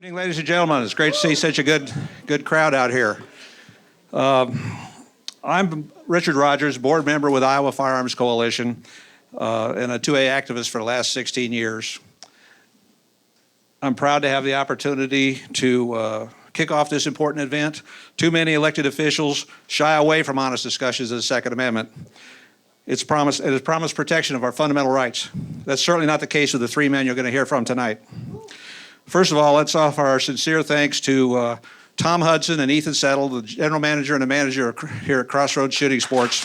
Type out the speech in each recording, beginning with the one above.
Good evening, ladies and gentlemen. It's great to see such a good crowd out here. I'm Richard Rogers, board member with Iowa Firearms Coalition, and a 2A activist for the last 16 years. I'm proud to have the opportunity to kick off this important event. Too many elected officials shy away from honest discussions of the Second Amendment. It has promised protection of our fundamental rights. That's certainly not the case with the three men you're going to hear from tonight. First of all, let's offer our sincere thanks to Tom Hudson and Ethan Settle, the general manager and the manager here at Crossroads Shooting Sports.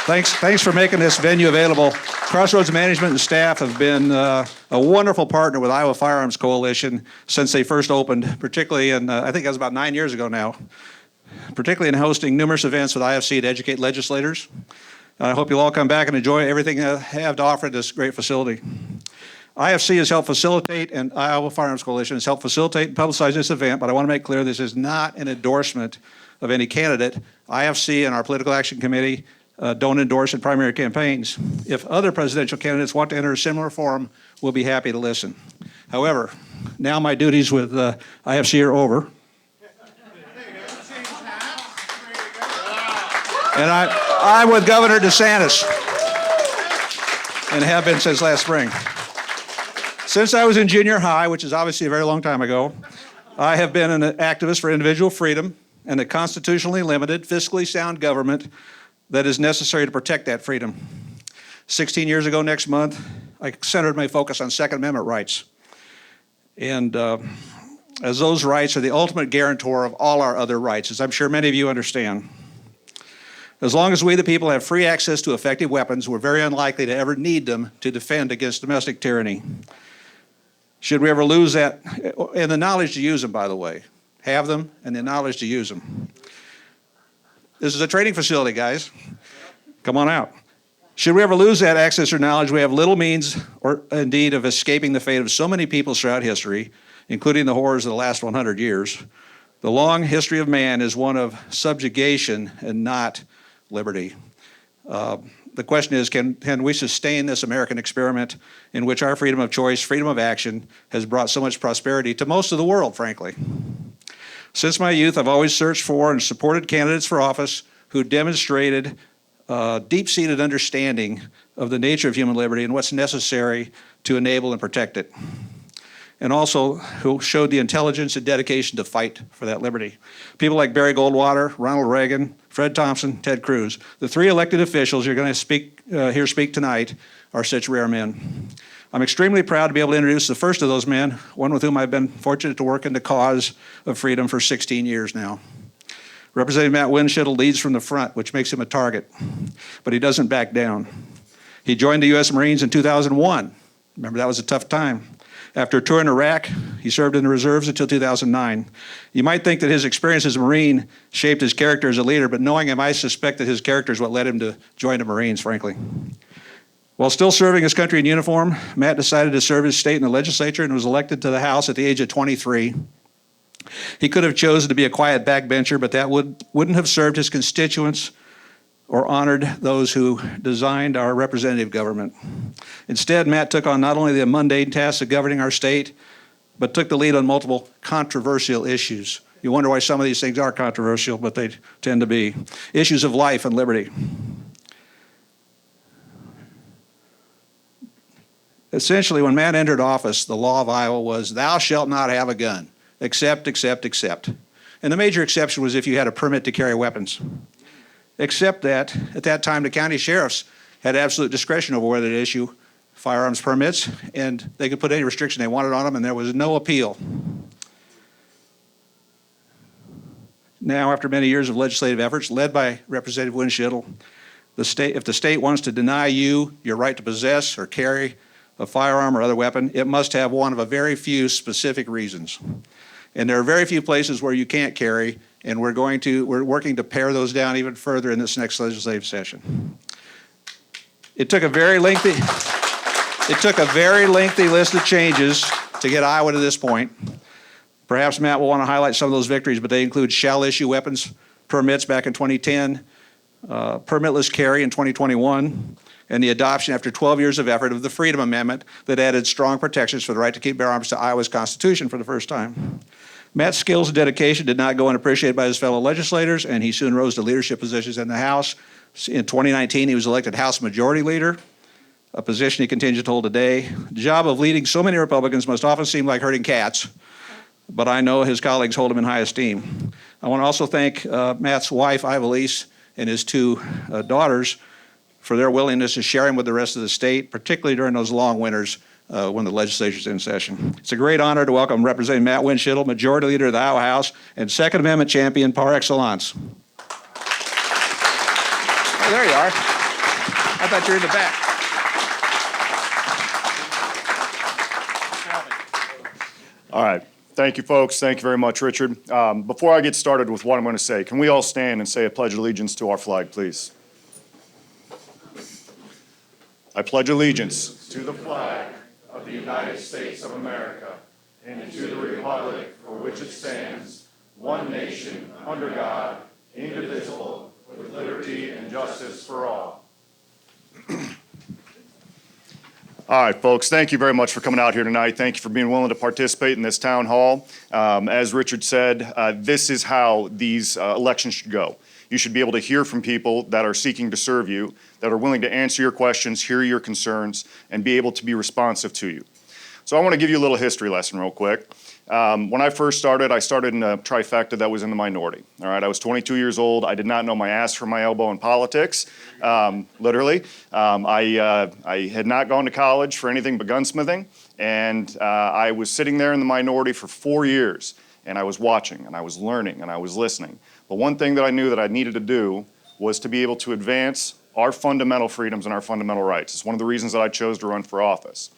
Thanks for making this venue available. Crossroads management and staff have been a wonderful partner with Iowa Firearms Coalition since they first opened, particularly in, I think that was about 9 years ago now, particularly in hosting numerous events with IFC to educate legislators. I hope you'll all come back and enjoy everything I have to offer at this great facility. IFC has helped facilitate, and Iowa Firearms Coalition has helped facilitate and publicize this event, but I want to make clear this is not an endorsement of any candidate. IFC and our Political Action Committee don't endorse in primary campaigns. If other presidential candidates want to enter a similar forum, we'll be happy to listen. However, now my duties with IFC are over. And I'm with Governor DeSantis and have been since last spring. Since I was in junior high, which is obviously a very long time ago, I have been an activist for individual freedom and a constitutionally limited, fiscally sound government that is necessary to protect that freedom. 16 years ago next month, I centered my focus on Second Amendment rights. And as those rights are the ultimate guarantor of all our other rights, as I'm sure many of you understand. As long as we, the people, have free access to effective weapons, we're very unlikely to ever need them to defend against domestic tyranny. Should we ever lose that, and the knowledge to use them, by the way, have them and the knowledge to use them. This is a training facility, guys. Come on out. Should we ever lose that access or knowledge, we have little means, or indeed, of escaping the fate of so many people throughout history, including the horrors of the last 100 years. The long history of man is one of subjugation and not liberty. The question is, can we sustain this American experiment in which our freedom of choice, freedom of action, has brought so much prosperity to most of the world, frankly? Since my youth, I've always searched for and supported candidates for office who demonstrated deep-seated understanding of the nature of human liberty and what's necessary to enable and protect it, and also who showed the intelligence and dedication to fight for that liberty. People like Barry Goldwater, Ronald Reagan, Fred Thompson, Ted Cruz. The three elected officials you're going to hear speak tonight are such rare men. I'm extremely proud to be able to introduce the first of those men, one with whom I've been fortunate to work in the cause of freedom for 16 years now. Representative Matt Winshittle leads from the front, which makes him a target, but he doesn't back down. He joined the U.S. Marines in 2001. Remember, that was a tough time. After a tour in Iraq, he served in the reserves until 2009. You might think that his experience as a Marine shaped his character as a leader, but knowing him, I suspect that his character is what led him to join the Marines, frankly. While still serving his country in uniform, Matt decided to serve his state in the legislature and was elected to the House at the age of 23. He could have chosen to be a quiet backbencher, but that wouldn't have served his constituents or honored those who designed our representative government. Instead, Matt took on not only the mundane tasks of governing our state, but took the lead on multiple controversial issues. You wonder why some of these things are controversial, but they tend to be. Issues of life and liberty. Essentially, when Matt entered office, the law of Iowa was, thou shalt not have a gun, except. And the major exception was if you had a permit to carry weapons. Except that, at that time, the county sheriffs had absolute discretion over whether to issue firearms permits, and they could put any restriction they wanted on them, and there was no appeal. Now, after many years of legislative efforts led by Representative Winshittle, if the state wants to deny you your right to possess or carry a firearm or other weapon, it must have one of a very few specific reasons. And there are very few places where you can't carry, and we're working to pare those down even further in this next legislative session. It took a very lengthy list of changes to get Iowa to this point. Perhaps Matt will want to highlight some of those victories, but they include shall issue weapons permits back in 2010, permitless carry in 2021, and the adoption after 12 years of effort of the Freedom Amendment that added strong protections for the right to keep bear arms to Iowa's Constitution for the first time. Matt's skills and dedication did not go unappreciated by his fellow legislators, and he soon rose to leadership positions in the House. In 2019, he was elected House Majority Leader, a position he continues to hold today. The job of leading so many Republicans must often seem like herding cats, but I know his colleagues hold him in high esteem. I want to also thank Matt's wife, Ivalise, and his two daughters for their willingness to share him with the rest of the state, particularly during those long winters when the legislature's in session. It's a great honor to welcome Representative Matt Winchittle, Majority Leader of the Iowa House and Second Amendment champion par excellence. Oh, there you are. I thought you were in the back. All right. Thank you, folks. Thank you very much, Richard. Before I get started with what I'm going to say, can we all stand and say a pledge of allegiance to our flag, please? I pledge allegiance to the flag of the United States of America and to the republic for which it stands, one nation, under God, indivisible, with liberty and justice for all. All right, folks, thank you very much for coming out here tonight. Thank you for being willing to participate in this town hall. As Richard said, this is how these elections should go. You should be able to hear from people that are seeking to serve you, that are willing to answer your questions, hear your concerns, and be able to be responsive to you. So I want to give you a little history lesson real quick. When I first started, I started in a trifecta that was in the minority. All right, I was 22 years old. I did not know my ass from my elbow in politics, literally. I had not gone to college for anything but gunsmithing, and I was sitting there in the minority for 4 years, and I was watching, and I was learning, and I was listening. But one thing that I knew that I needed to do was to be able to advance our fundamental freedoms and our fundamental rights. It's one of the reasons that I chose to run for office.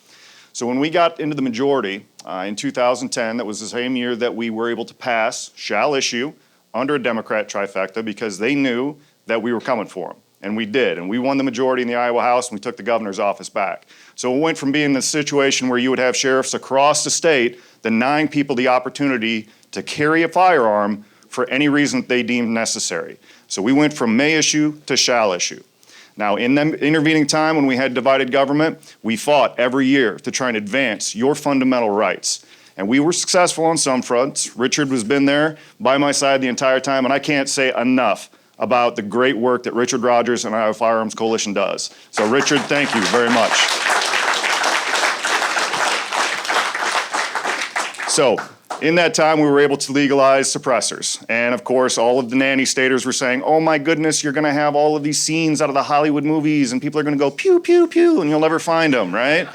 So when we got into the majority in 2010, that was the same year that we were able to pass shall issue under a Democrat trifecta because they knew that we were coming for them. And we did. And we won the majority in the Iowa House, and we took the governor's office back. So it went from being the situation where you would have sheriffs across the state denying people the opportunity to carry a firearm for any reason that they deemed necessary. So we went from may issue to shall issue. Now, in the intervening time when we had divided government, we fought every year to try and advance your fundamental rights. And we were successful on some fronts. Richard has been there by my side the entire time, and I can't say enough about the great work that Richard Rogers and Iowa Firearms Coalition does. So Richard, thank you very much. So, in that time, we were able to legalize suppressors. And of course, all of the nanny staters were saying, oh my goodness, you're gonna have all of these scenes out of the Hollywood movies and people are gonna go pew, pew, pew, and you'll never find them, right?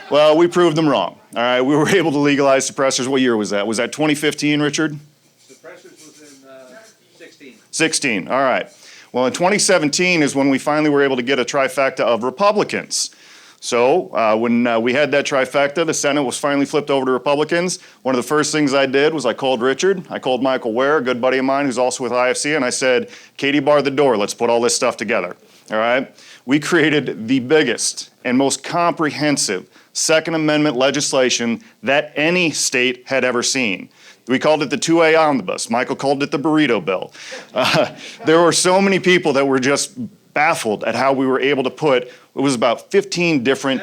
Well, we proved them wrong, all right? We were able to legalize suppressors. What year was that? Was that 2015, Richard? Suppressors was in 16. 16, all right. Well, in 2017 is when we finally were able to get a trifecta of Republicans. So when we had that trifecta, the Senate was finally flipped over to Republicans. One of the first things I did was I called Richard. I called Michael Ware, a good buddy of mine who's also with IFC, and I said, Katie, bar the door. Let's put all this stuff together. All right? We created the biggest and most comprehensive Second Amendment legislation that any state had ever seen. We called it the 2A Omnibus. Michael called it the Burrito Bill. There were so many people that were just baffled at how we were able to put, it was about 17 different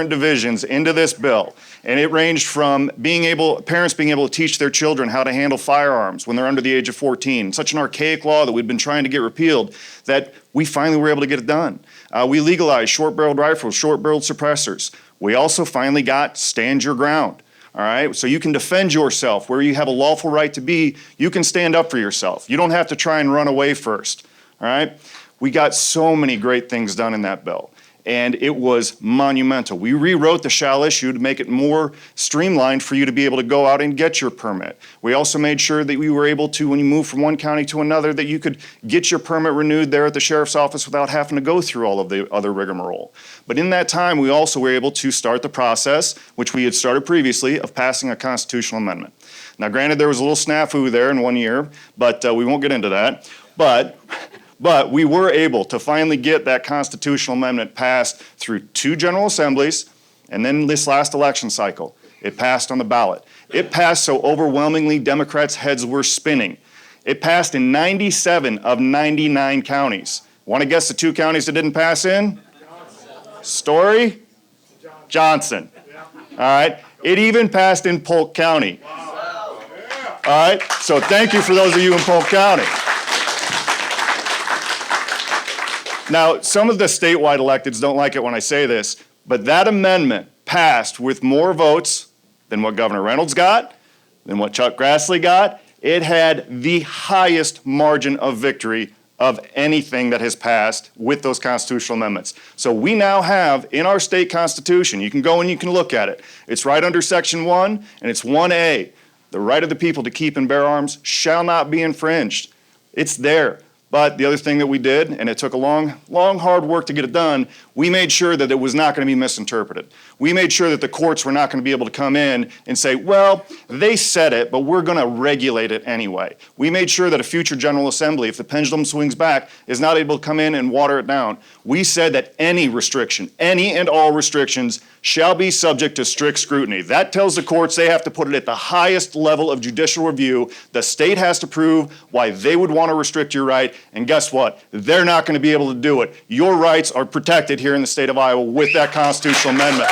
divisions into this bill. And it ranged from parents being able to teach their children how to handle firearms when they're under the age of 14. Such an archaic law that we'd been trying to get repealed that we finally were able to get it done. We legalized short-barreled rifles, short-barreled suppressors. We also finally got stand your ground. All right, so you can defend yourself where you have a lawful right to be. You can stand up for yourself. You don't have to try and run away first. All right, we got so many great things done in that bill, and it was monumental. We rewrote the shall issue to make it more streamlined for you to be able to go out and get your permit. We also made sure that we were able to, when you move from one county to another, that you could get your permit renewed there at the sheriff's office without having to go through all of the other rigmarole. But in that time, we also were able to start the process, which we had started previously, of passing a constitutional amendment. Now, granted, there was a little snafu there in 1 year, but we won't get into that. But we were able to finally get that constitutional amendment passed through 2 general assemblies, and then this last election cycle, it passed on the ballot. It passed so overwhelmingly Democrats' heads were spinning. It passed in 97 of 99 counties. Want to guess the 2 counties that didn't pass in? Story? Johnston. All right. It even passed in Polk County. All right. So thank you for those of you in Polk County. Now, some of the statewide electeds don't like it when I say this, but that amendment passed with more votes than what Governor Reynolds got, than what Chuck Grassley got. It had the highest margin of victory of anything that has passed with those constitutional amendments. So we now have in our state constitution, you can go and you can look at it. It's right under section 1, and it's 1A. The right of the people to keep and bear arms shall not be infringed. It's there. But the other thing that we did, and it took a long, hard work to get it done, we made sure that it was not going to be misinterpreted. We made sure that the courts were not going to be able to come in and say, well, they said it, but we're going to regulate it anyway. We made sure that a future General Assembly, if the pendulum swings back, is not able to come in and water it down. We said that any restriction, any and all restrictions, shall be subject to strict scrutiny. That tells the courts they have to put it at the highest level of judicial review. The state has to prove why they would want to restrict your right, and guess what? They're not going to be able to do it. Your rights are protected here in the state of Iowa with that constitutional amendment.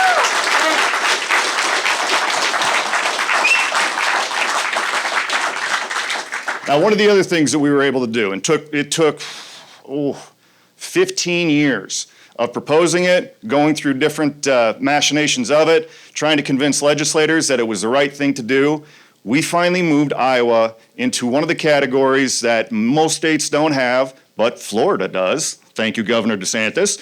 Now, one of the other things that we were able to do, and it took 15 years of proposing it, going through different machinations of it, trying to convince legislators that it was the right thing to do. We finally moved Iowa into one of the categories that most states don't have, but Florida does. Thank you, Governor DeSantis.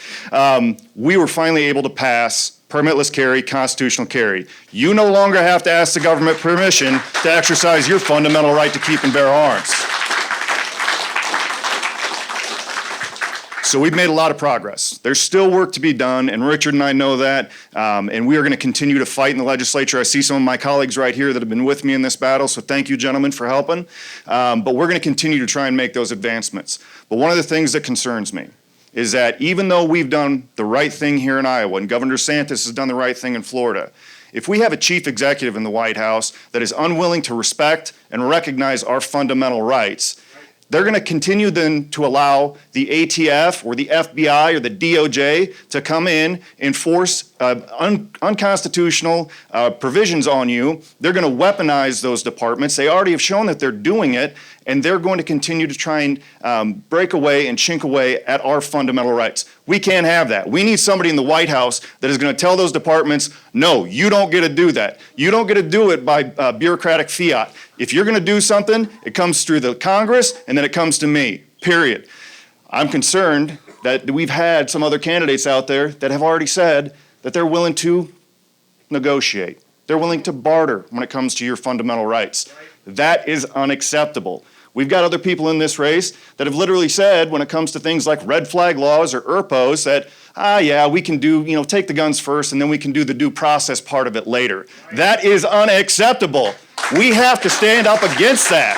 We were finally able to pass permitless carry, constitutional carry. You no longer have to ask the government permission to exercise your fundamental right to keep and bear arms. So we've made a lot of progress. There's still work to be done, and Richard and I know that, and we are going to continue to fight in the legislature. I see some of my colleagues right here that have been with me in this battle, so thank you, gentlemen, for helping. But we're going to continue to try and make those advancements. But one of the things that concerns me is that even though we've done the right thing here in Iowa, and Governor DeSantis has done the right thing in Florida, if we have a chief executive in the White House that is unwilling to respect and recognize our fundamental rights, they're going to continue then to allow the ATF or the FBI or the DOJ to come in and force unconstitutional provisions on you. They're going to weaponize those departments. They already have shown that they're doing it, and they're going to continue to try and break away and chink away at our fundamental rights. We can't have that. We need somebody in the White House that is going to tell those departments, no, you don't get to do that. You don't get to do it by bureaucratic fiat. If you're going to do something, it comes through the Congress, and then it comes to me, period. I'm concerned that we've had some other candidates out there that have already said that they're willing to negotiate. They're willing to barter when it comes to your fundamental rights. That is unacceptable. We've got other people in this race that have literally said when it comes to things like red flag laws or ERPOs that, yeah, we can do, take the guns first and then we can do the due process part of it later. That is unacceptable. We have to stand up against that.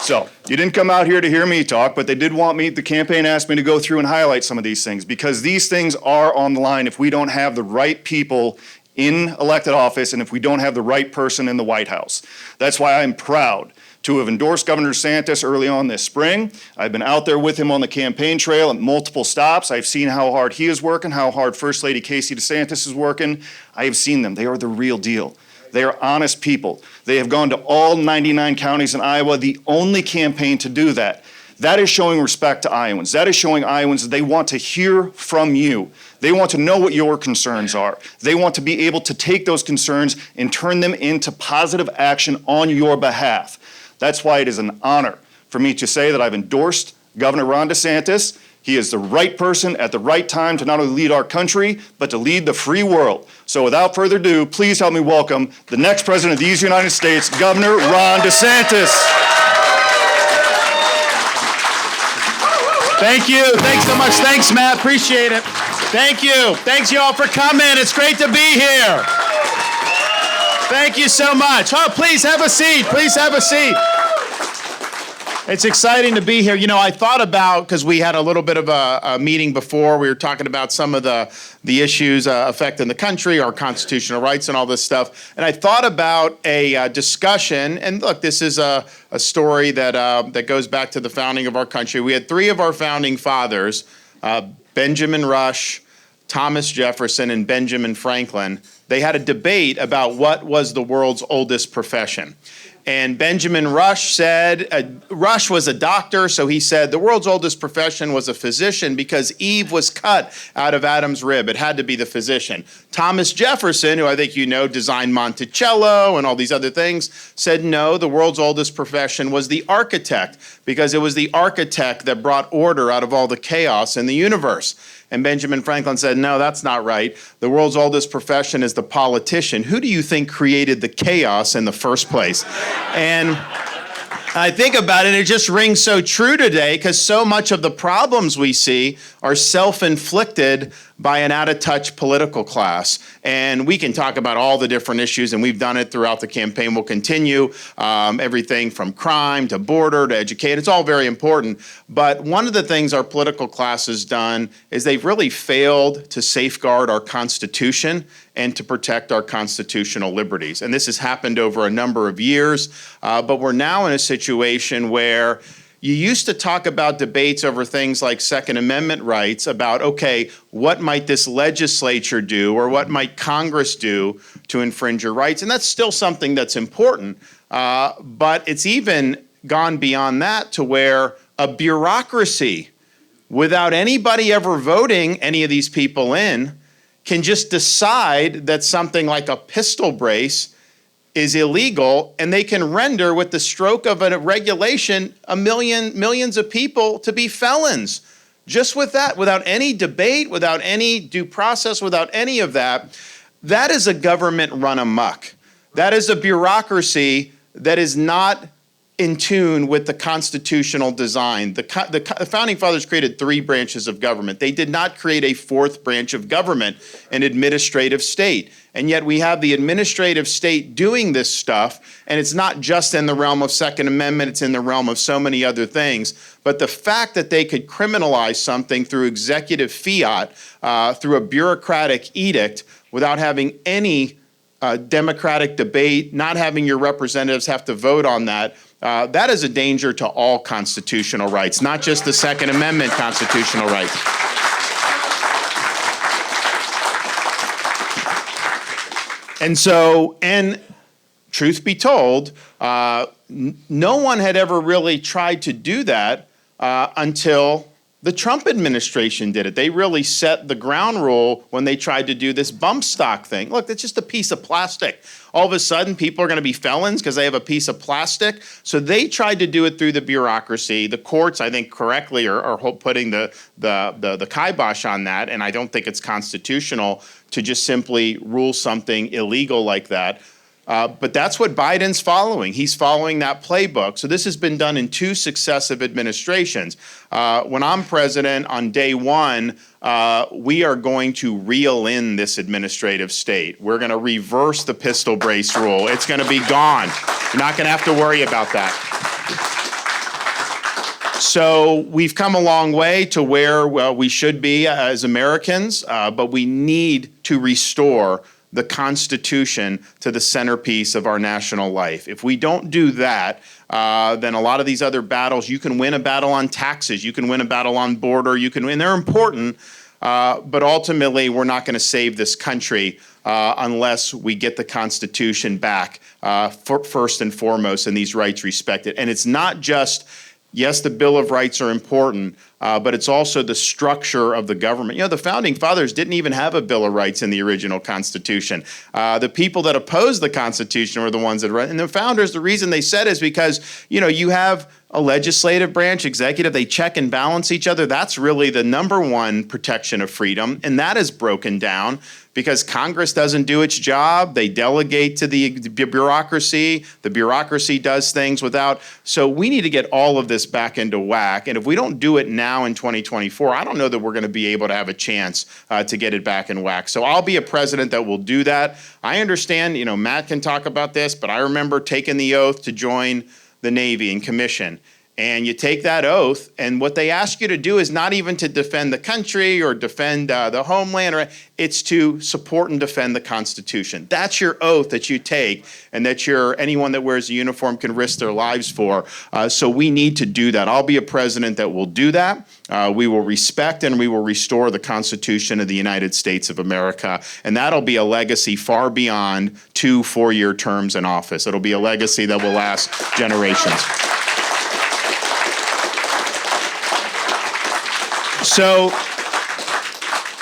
So, you didn't come out here to hear me talk, but they did want me, the campaign asked me to go through and highlight some of these things because these things are on the line if we don't have the right people in elected office and if we don't have the right person in the White House. That's why I'm proud to have endorsed Governor DeSantis early on this spring. I've been out there with him on the campaign trail at multiple stops. I've seen how hard he is working, how hard First Lady Casey DeSantis is working. I have seen them. They are the real deal. They are honest people. They have gone to all 99 counties in Iowa, the only campaign to do that. That is showing respect to Iowans. That is showing Iowans that they want to hear from you. They want to know what your concerns are. They want to be able to take those concerns and turn them into positive action on your behalf. That's why it is an honor for me to say that I've endorsed Governor Ron DeSantis. He is the right person at the right time to not only lead our country, but to lead the free world. So without further ado, please help me welcome the next president of these United States, Governor Ron DeSantis. Thank you. Thanks so much. Thanks, Matt. Appreciate it. Thank you. Thanks, you all, for coming. It's great to be here. Thank you so much. Oh, please have a seat. Please have a seat. It's exciting to be here. You know, I thought about, because we had a little bit of a meeting before, we were talking about some of the issues affecting the country, our constitutional rights and all this stuff. And I thought about a discussion, and look, this is a story that goes back to the founding of our country. We had three of our founding fathers, Benjamin Rush, Thomas Jefferson, and Benjamin Franklin. They had a debate about what was the world's oldest profession. And Benjamin Rush said, Rush was a doctor, so he said the world's oldest profession was a physician because Eve was cut out of Adam's rib. It had to be the physician. Thomas Jefferson, who I think you know designed Monticello and all these other things, said no, the world's oldest profession was the architect because it was the architect that brought order out of all the chaos in the universe. And Benjamin Franklin said, no, that's not right. The world's oldest profession is the politician. Who do you think created the chaos in the first place? And I think about it, and it just rings so true today because so much of the problems we see are self-inflicted by an out-of-touch political class. And we can talk about all the different issues, and we've done it throughout the campaign. We'll continue everything from crime to border to educate. It's all very important. But one of the things our political class has done is they've really failed to safeguard our Constitution and to protect our constitutional liberties. And this has happened over a number of years, but we're now in a situation where you used to talk about debates over things like Second Amendment rights about, okay, what might this legislature do or what might Congress do to infringe your rights? And that's still something that's important, but it's even gone beyond that to where a bureaucracy, without anybody ever voting any of these people in, can just decide that something like a pistol brace is illegal, and they can render with the stroke of a regulation millions of people to be felons. Just with that, without any debate, without any due process, without any of that, that is a government run amok. That is a bureaucracy that is not in tune with the constitutional design. The Founding Fathers created three branches of government. They did not create a fourth branch of government, an administrative state. And yet we have the administrative state doing this stuff, and it's not just in the realm of Second Amendment, it's in the realm of so many other things. But the fact that they could criminalize something through executive fiat, through a bureaucratic edict, without having any democratic debate, not having your representatives have to vote on that, that is a danger to all constitutional rights, not just the Second Amendment constitutional rights. And so, and truth be told, no one had ever really tried to do that until the Trump administration did it. They really set the ground rule when they tried to do this bump stock thing. Look, it's just a piece of plastic. All of a sudden, people are going to be felons because they have a piece of plastic. So they tried to do it through the bureaucracy. The courts, I think, correctly are putting the kibosh on that, and I don't think it's constitutional to just simply rule something illegal like that. But that's what Biden's following. He's following that playbook. So this has been done in two successive administrations. When I'm president on day one, we are going to reel in this administrative state. We're going to reverse the pistol brace rule. It's going to be gone. You're not going to have to worry about that. So we've come a long way to where we should be as Americans, but we need to restore the Constitution to the centerpiece of our national life. If we don't do that, then a lot of these other battles, you can win a battle on taxes, you can win a battle on border, and they're important, but ultimately we're not going to save this country unless we get the Constitution back first and foremost and these rights respected. And it's not just, yes, the Bill of Rights are important, but it's also the structure of the government. You know, the Founding Fathers didn't even have a Bill of Rights in the original Constitution. The people that opposed the Constitution were the ones that read. And the founders, the reason they said is because, you know, you have a legislative branch, executive, they check and balance each other. That's really the number one protection of freedom, and that is broken down because Congress doesn't do its job. They delegate to the bureaucracy. The bureaucracy does things without. So we need to get all of this back into whack. And if we don't do it now in 2024, I don't know that we're going to be able to have a chance to get it back in whack. So I'll be a president that will do that. I understand, you know, Matt can talk about this, but I remember taking the oath to join the Navy and commission. And you take that oath, and what they ask you to do is not even to defend the country or defend the homeland, it's to support and defend the Constitution. That's your oath that you take, and that anyone that wears a uniform can risk their lives for. So we need to do that. I'll be a president that will do that. We will respect and we will restore the Constitution of the United States of America, and that'll be a legacy far beyond 2 4-year terms in office. It'll be a legacy that will last generations. So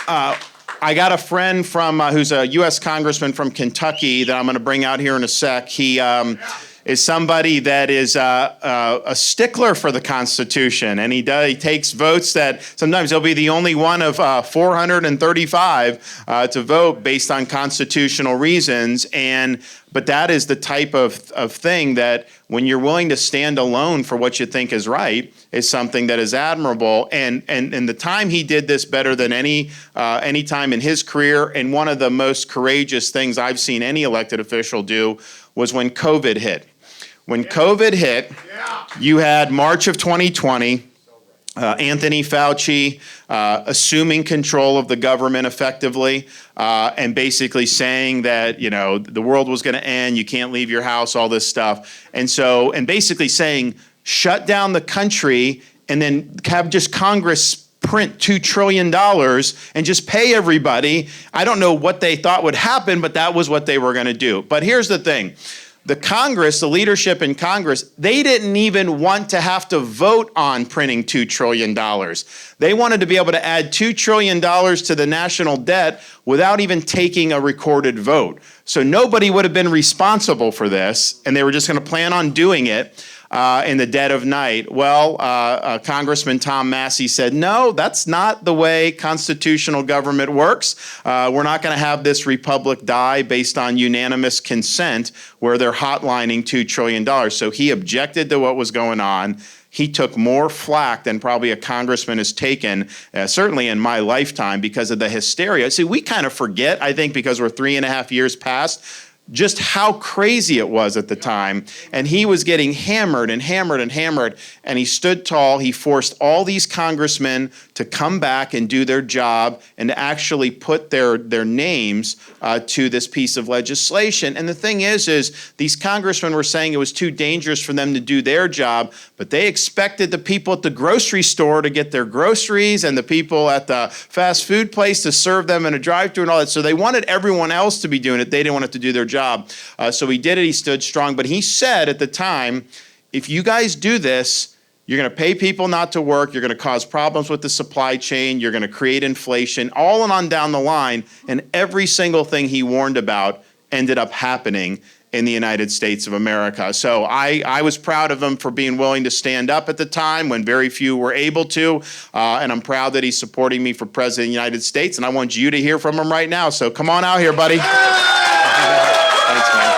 I got a friend who's a U.S. congressman from Kentucky that I'm going to bring out here in a sec. He is somebody that is a stickler for the Constitution, and he takes votes that sometimes he'll be the only one of 435 to vote based on constitutional reasons. But that is the type of thing that, when you're willing to stand alone for what you think is right, is something that is admirable. And the time he did this better than any time in his career, and one of the most courageous things I've seen any elected official do, was when COVID hit. When COVID hit, you had March of 2020, Anthony Fauci assuming control of the government effectively, and basically saying that, the world was going to end, you can't leave your house, all this stuff. And basically saying, shut down the country and then have just Congress print $2 trillion and just pay everybody. I don't know what they thought would happen, but that was what they were going to do. But here's the thing. The Congress, the leadership in Congress, they didn't even want to have to vote on printing $2 trillion. They wanted to be able to add $2 trillion to the national debt without even taking a recorded vote. So nobody would have been responsible for this, and they were just going to plan on doing it in the dead of night. Well, Congressman Tom Massie said, no, that's not the way constitutional government works. We're not going to have this republic die based on unanimous consent where they're hotlining $2 trillion. So he objected to what was going on. He took more flack than probably a congressman has taken, certainly in my lifetime, because of the hysteria. See, we kind of forget, I think, because we're 3.5 years past, just how crazy it was at the time. And he was getting hammered and hammered and hammered, and he stood tall. He forced all these congressmen to come back and do their job and to actually put their names to this piece of legislation. And the thing is these congressmen were saying it was too dangerous for them to do their job, but they expected the people at the grocery store to get their groceries and the people at the fast food place to serve them in a drive-thru and all that. So they wanted everyone else to be doing it. They didn't want it to do their job. So he did it. He stood strong. But he said at the time, if you guys do this, you're going to pay people not to work. You're going to cause problems with the supply chain. You're going to create inflation, all and on down the line. And every single thing he warned about ended up happening in the United States of America. So I was proud of him for being willing to stand up at the time when very few were able to. And I'm proud that he's supporting me for President of the United States. And I want you to hear from him right now. So come on out here, buddy. Thanks, man.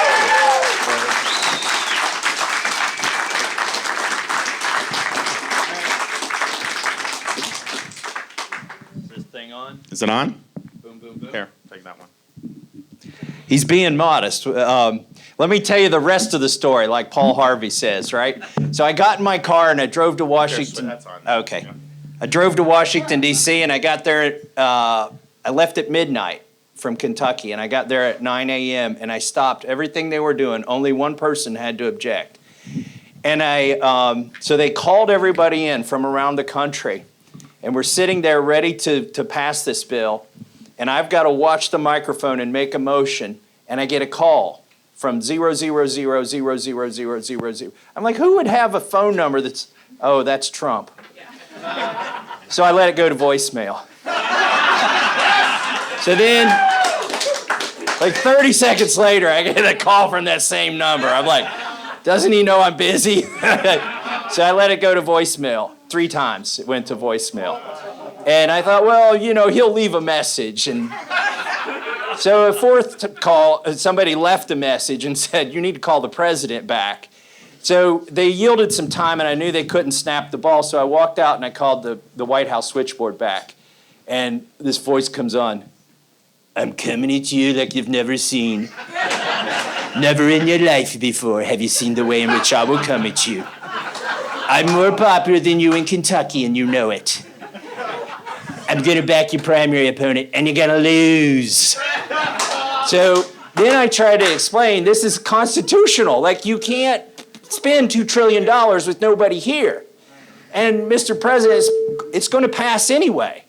Is this thing on? Is it on? Boom, boom, boom. Here, take that one. He's being modest. Let me tell you the rest of the story, like Paul Harvey says, right? So I got in my car and I drove to Washington. That's on. Okay. Yeah. I drove to Washington, D.C., and I got there I left at midnight from Kentucky, and I got there at 9 a.m., and I stopped everything they were doing. Only one person had to object. And so they called everybody in from around the country, and we're sitting there ready to pass this bill, and I've got to watch the microphone and make a motion, and I get a call from 0000000. I'm like, who would have a phone number that's, oh, that's Trump. So I let it go to voicemail. So then, like 30 seconds later, I get a call from that same number. I'm like, doesn't he know I'm busy? So I let it go to voicemail. 3 times it went to voicemail. And I thought, well, he'll leave a message. And so a 4th call, somebody left a message and said, you need to call the president back. So they yielded some time, and I knew they couldn't snap the ball, so I walked out and I called the White House switchboard back. And this voice comes on. I'm coming at you like you've never seen. Never in your life before have you seen the way in which I will come at you. I'm more popular than you in Kentucky, and you know it. I'm going to back your primary opponent, and you're going to lose. So then I try to explain this is constitutional. Like, you can't spend $2 trillion with nobody here. And Mr. President, it's going to pass anyway.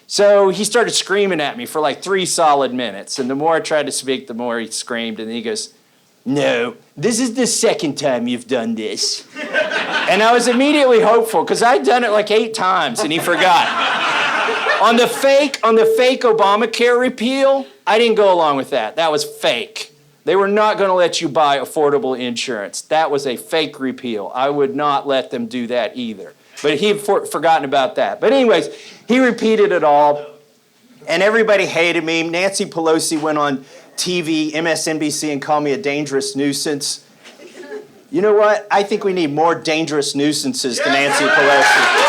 So he started screaming at me for like 3 solid minutes. And the more I tried to speak, the more he screamed. And then he goes, "No, this is the second time you've done this." And I was immediately hopeful because I'd done it like 8 times and he forgot. On the fake Obamacare repeal, I didn't go along with that. That was fake. They were not going to let you buy affordable insurance. That was a fake repeal. I would not let them do that either. But he'd forgotten about that. But anyways, he repeated it all, and everybody hated me. Nancy Pelosi went on TV, MSNBC, and called me a dangerous nuisance. You know what? I think we need more dangerous nuisances than Nancy Pelosi.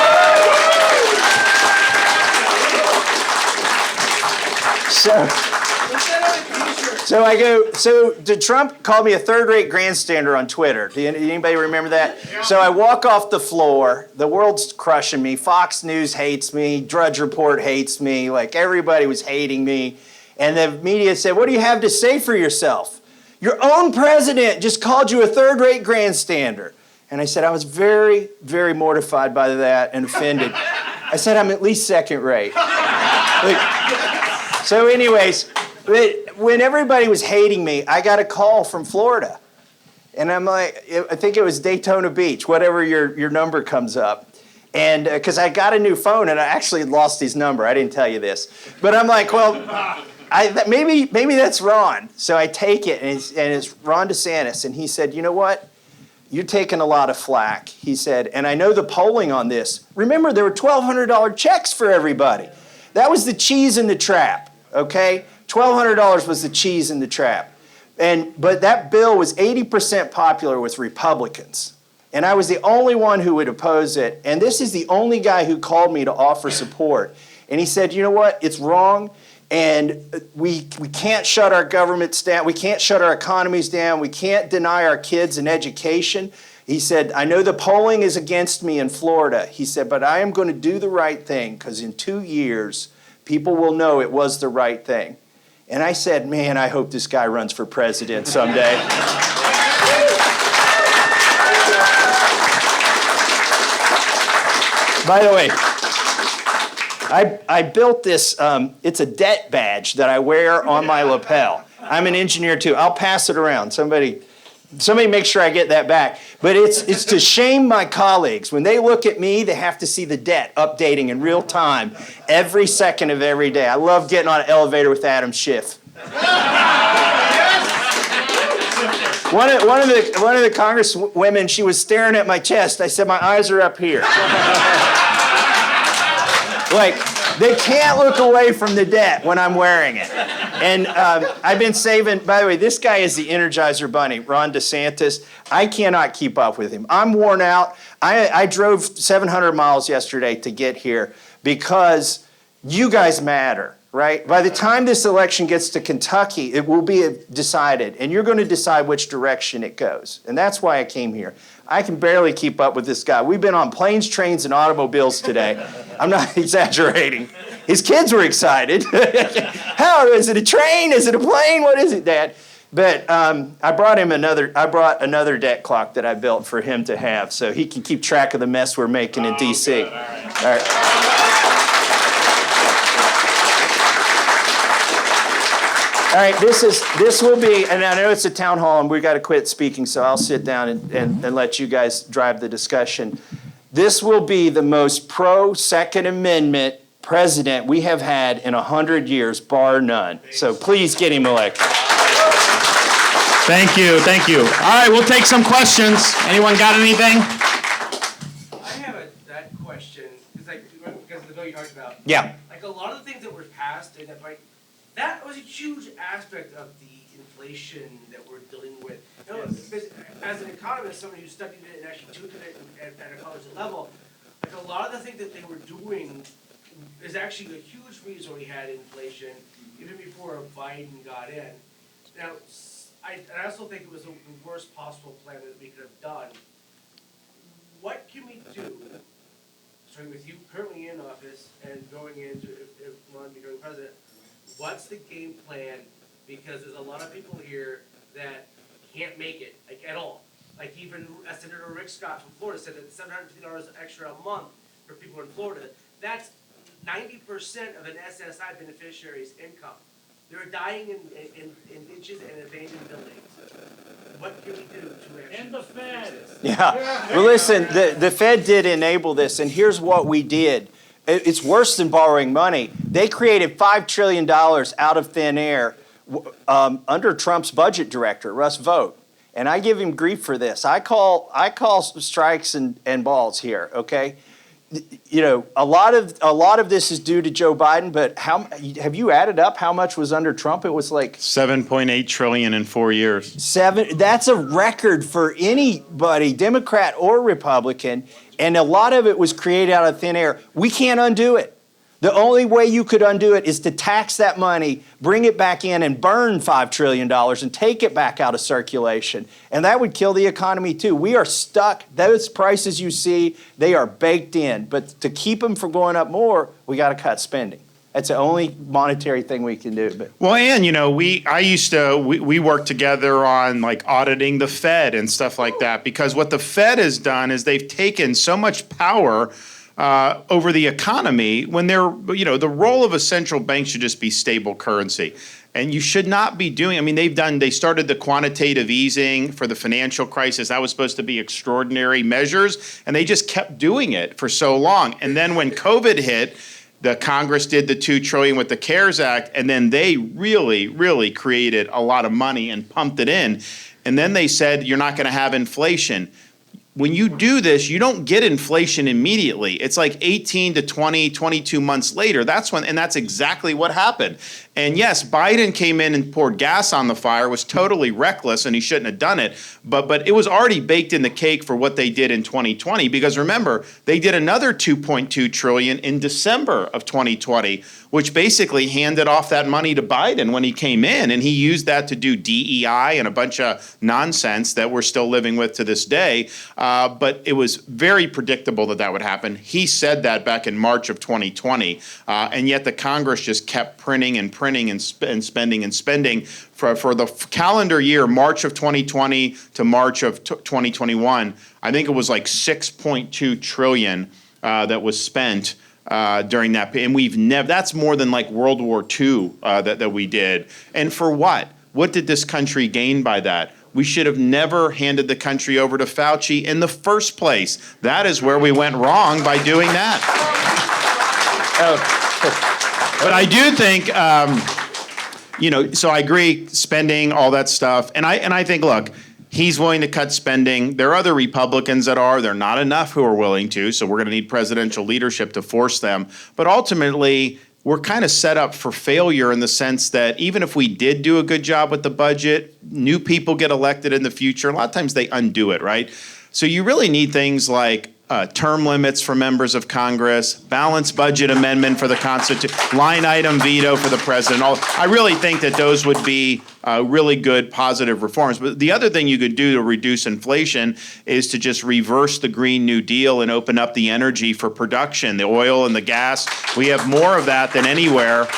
So Trump called me a third-rate grandstander on Twitter. Anybody remember that? So I walk off the floor. The world's crushing me. Fox News hates me. Drudge Report hates me. Like, everybody was hating me. And the media said, "What do you have to say for yourself? Your own president just called you a third-rate grandstander." And I said, I was very, very mortified by that and offended. I said, "I'm at least second-rate." So anyways, when everybody was hating me, I got a call from Florida. And I'm like, I think it was Daytona Beach, whatever your number comes up. And because I got a new phone and I actually lost his number. I didn't tell you this. But I'm like, well, maybe that's Ron. So I take it, and it's Ron DeSantis. And he said, "You know what? You're taking a lot of flack." He said, "And I know the polling on this. Remember, there were $1,200 checks for everybody. That was the cheese in the trap, okay? $1,200 was the cheese in the trap. But that bill was 80% popular with Republicans. And I was the only one who would oppose it. And this is the only guy who called me to offer support. And he said, you know what? It's wrong. And we can't shut our governments down. We can't shut our economies down. We can't deny our kids an education." He said, "I know the polling is against me in Florida." He said, "But I am going to do the right thing because in 2 years, people will know it was the right thing." And I said, man, I hope this guy runs for president someday. By the way, I built this, it's a debt badge that I wear on my lapel. I'm an engineer too. I'll pass it around. Somebody make sure I get that back. But it's to shame my colleagues. When they look at me, they have to see the debt updating in real time every second of every day. I love getting on an elevator with Adam Schiff. One of the congresswomen, she was staring at my chest. I said, "My eyes are up here." Like, they can't look away from the debt when I'm wearing it. And I've been saving, by the way, this guy is the Energizer Bunny, Ron DeSantis. I cannot keep up with him. I'm worn out. I drove 700 miles yesterday to get here because you guys matter, right? By the time this election gets to Kentucky, it will be decided, and you're going to decide which direction it goes. And that's why I came here. I can barely keep up with this guy. We've been on planes, trains, and automobiles today. I'm not exaggerating. His kids were excited. How, is it a train? Is it a plane? What is it, Dad? But I brought another debt clock that I built for him to have so he can keep track of the mess we're making in D.C. All right. All right, this will be, and I know it's a town hall and we've got to quit speaking, so I'll sit down and let you guys drive the discussion. This will be the most pro-Second Amendment president we have had in 100 years, bar none. So please get him elected. Thank you. All right, we'll take some questions. Anyone got anything? I have that question, because of the bill you talked about. Yeah. Like, a lot of the things that were passed in that fight, that was a huge aspect of the inflation that we're dealing with. You know, as an economist, somebody who studied it and actually tutored it at a college level, like, a lot of the things that they were doing is actually a huge reason we had inflation, even before Biden got in. Now, I also think it was the worst possible plan that we could have done. what can we do, starting with you currently in office and going into, if Ron becoming president, what's the game plan? Because there's a lot of people here that can't make it, like, at all. Like, even Senator Rick Scott from Florida said that $750 extra a month for people in Florida, that's 90% of an SSI beneficiary's income. They're dying in ditches and abandoned buildings. What can we do to actually And the Fed. fix this? Yeah. Well, listen, the Fed did enable this, and here's what we did. It's worse than borrowing money. They created $5 trillion out of thin air under Trump's budget director, Russ Vought. And I give him grief for this. I call strikes and balls here, okay? You know, a lot of this is due to Joe Biden, but have you added up how much was under Trump? It was like $7.8 trillion in 4 years. That's a record for anybody, Democrat or Republican, and a lot of it was created out of thin air. We can't undo it. The only way you could undo it is to tax that money, bring it back in, and burn $5 trillion and take it back out of circulation. And that would kill the economy too. We are stuck. Those prices you see, they are baked in. But to keep them from going up more, we got to cut spending. That's the only monetary thing we can do. But Well, and you know, we worked together on like auditing the Fed and stuff like that, because what the Fed has done is they've taken so much power over the economy when the role of a central bank should just be stable currency. And you should not be doing, I mean, they started the quantitative easing for the financial crisis. That was supposed to be extraordinary measures, and they just kept doing it for so long. And then when COVID hit, the Congress did the $2 trillion with the CARES Act, and then they really, really created a lot of money and pumped it in. And then they said, you're not going to have inflation. When you do this, you don't get inflation immediately. It's like 18 to 20, 22 months later. And that's exactly what happened. And yes, Biden came in and poured gas on the fire, was totally reckless, and he shouldn't have done it. But it was already baked in the cake for what they did in 2020, because remember, they did another $2.2 trillion in December of 2020, which basically handed off that money to Biden when he came in, and he used that to do DEI and a bunch of nonsense that we're still living with to this day. But it was very predictable that would happen. He said that back in March of 2020, and yet the Congress just kept printing and spending for the calendar year, March of 2020 to March of 2021. I think it was like 6.2 trillion that was spent during that period. And we've never, that's more than like World War II that we did. And for what? What did this country gain by that? We should have never handed the country over to Fauci in the first place. That is where we went wrong by doing that. But I do think, so I agree, spending, all that stuff. And I think, look, he's willing to cut spending. There are other Republicans that are. There are not enough who are willing to, so we're going to need presidential leadership to force them. But ultimately, we're kind of set up for failure in the sense that even if we did do a good job with the budget, new people get elected in the future. A lot of times they undo it, right? So you really need things like term limits for members of Congress, balanced budget amendment for the Constitution, line item veto for the president. I really think that those would be really good, positive reforms. But the other thing you could do to reduce inflation is to just reverse the Green New Deal and open up the energy for production, the oil and the gas. We have more of that than anywhere.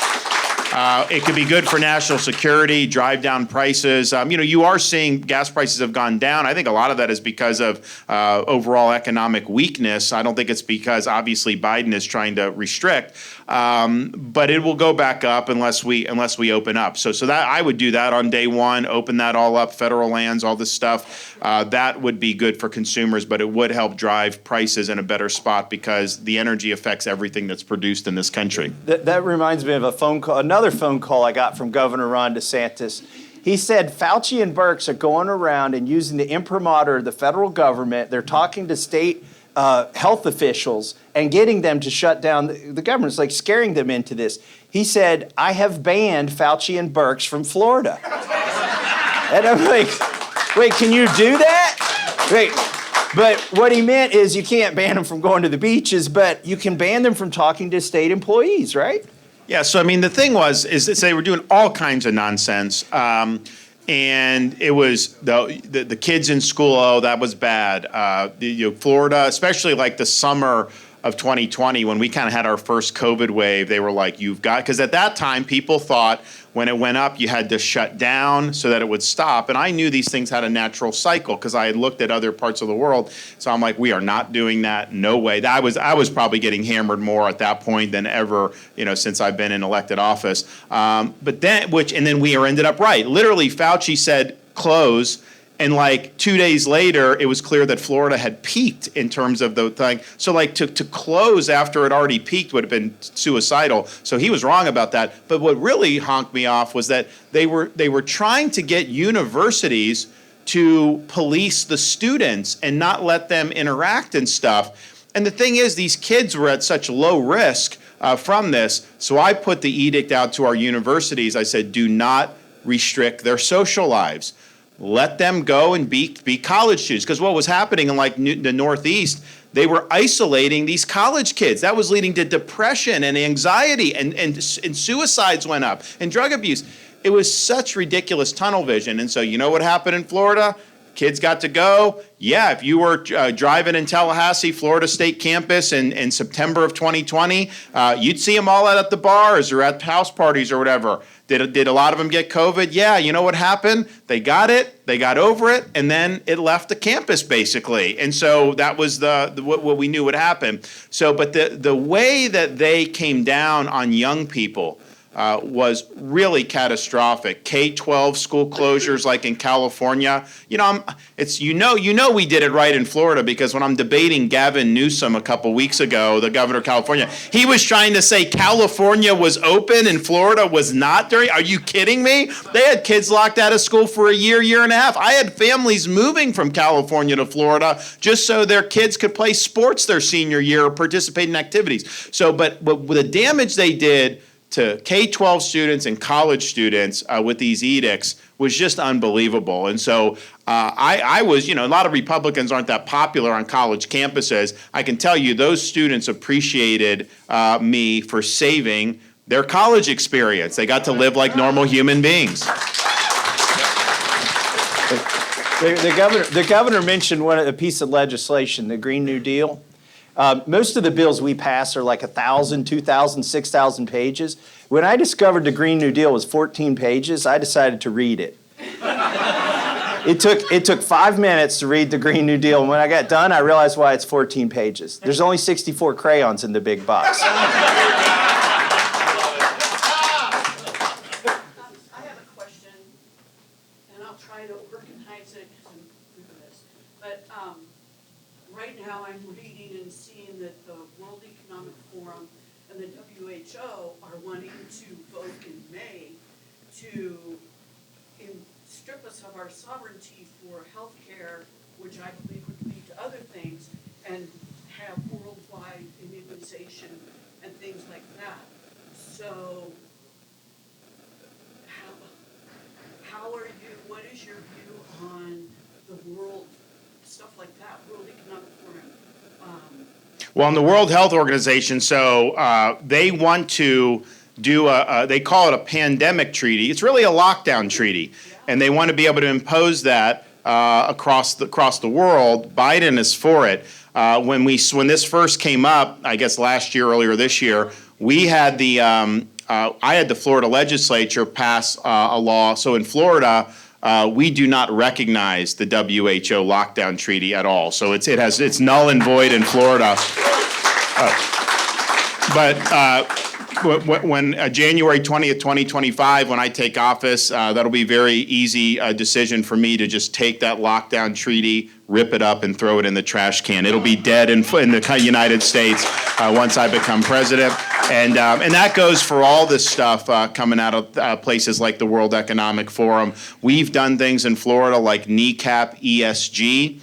It could be good for national security, drive down prices. You are seeing gas prices have gone down. I think a lot of that is because of overall economic weakness. I don't think it's because obviously Biden is trying to restrict, but it will go back up unless we open up. So that I would do that on day one, open that all up, federal lands, all this stuff. That would be good for consumers, but it would help drive prices in a better spot because the energy affects everything that's produced in this country. That reminds me of another phone call I got from Governor Ron DeSantis. He said Fauci and Birx are going around and using the imprimatur of the federal government. They're talking to state health officials and getting them to shut down the government. It's like scaring them into this. He said, I have banned Fauci and Birx from Florida. And I'm like, wait, can you do that? Wait. But what he meant is you can't ban them from going to the beaches, but you can ban them from talking to state employees, right? Yeah, so I mean, the thing is that they were doing all kinds of nonsense. and it was the kids in school. Oh, that was bad. Florida, especially like the summer of 2020, when we kind of had our first COVID wave, they were like, you've got, because at that time people thought when it went up, you had to shut down so that it would stop. And I knew these things had a natural cycle because I had looked at other parts of the world. So I'm like, we are not doing that. No way. I was probably getting hammered more at that point than ever, since I've been in elected office. But then we ended up right. Literally, Fauci said close. And like 2 days later, it was clear that Florida had peaked in terms of the thing. So like to close after it already peaked would have been suicidal. So he was wrong about that. But what really honked me off was that they were trying to get universities to police the students and not let them interact and stuff. And the thing is, these kids were at such low risk from this. So I put the edict out to our universities. I said, do not restrict their social lives. Let them go and be college students. Because what was happening in like the Northeast, they were isolating these college kids. That was leading to depression and anxiety, and suicides went up, and drug abuse. It was such ridiculous tunnel vision. And so you know what happened in Florida? Kids got to go. Yeah, if you were driving in Tallahassee, Florida State campus in September of 2020, you'd see them all out at the bars or at house parties or whatever. Did a lot of them get COVID? Yeah, you know what happened? They got it, they got over it, and then it left the campus basically. And so that was what we knew would happen. So, but the way that they came down on young people was really catastrophic. K-12 school closures, like in California. We did it right in Florida, because when I'm debating Gavin Newsom a couple weeks ago, the governor of California, he was trying to say California was open and Florida was not during. Are you kidding me? They had kids locked out of school for a year and a half. I had families moving from California to Florida just so their kids could play sports their senior year or participate in activities. So, but the damage they did to K-12 students and college students with these edicts was just unbelievable. And so I was, a lot of Republicans aren't that popular on college campuses. I can tell you those students appreciated me for saving their college experience. They got to live like normal human beings. The governor mentioned a piece of legislation, the Green New Deal. Most of the bills we pass are like 1,000, 2,000, 6,000 pages. When I discovered the Green New Deal was 14 pages, I decided to read it. It took 5 minutes to read the Green New Deal, and when I got done, I realized why it's 14 pages. There's only 64 crayons in the big box. I have a question, and I'll try to organize it because I'm new to this. But right now I'm reading and seeing that the World Economic Forum and the WHO are wanting to vote in May to strip us of our sovereignty for health care, which I believe would lead to other things, and have worldwide immunization and things like that. So what is your view on the world, stuff like that, World Economic Forum? Well, in the World Health Organization, so they want to do they call it a pandemic treaty. It's really a lockdown treaty, and they want to be able to impose that across the world. Biden is for it. When this first came up, I guess earlier this year, we had I had the Florida legislature pass a law. So in Florida, we do not recognize the WHO lockdown treaty at all. So it's null and void in Florida. When January 20th, 2025, when I take office, that'll be a very easy decision for me to just take that lockdown treaty, rip it up, and throw it in the trash can. It'll be dead in the United States once I become president. And that goes for all this stuff coming out of places like the World Economic Forum. We've done things in Florida like kneecap ESG.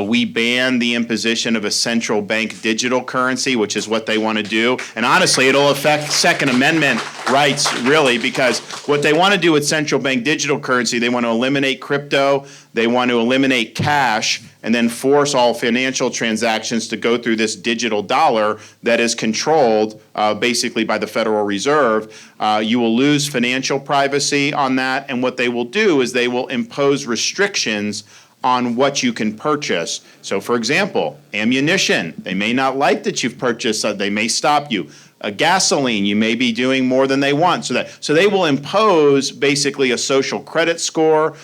We ban the imposition of a central bank digital currency, which is what they want to do. And honestly, it'll affect Second Amendment rights, really, because what they want to do with central bank digital currency, they want to eliminate crypto, they want to eliminate cash, and then force all financial transactions to go through this digital dollar that is controlled basically by the Federal Reserve. You will lose financial privacy on that, and what they will do is they will impose restrictions on what you can purchase. So for example, ammunition, they may not like that you've purchased, they may stop you. Gasoline, you may be doing more than they want. So they will impose basically a social credit score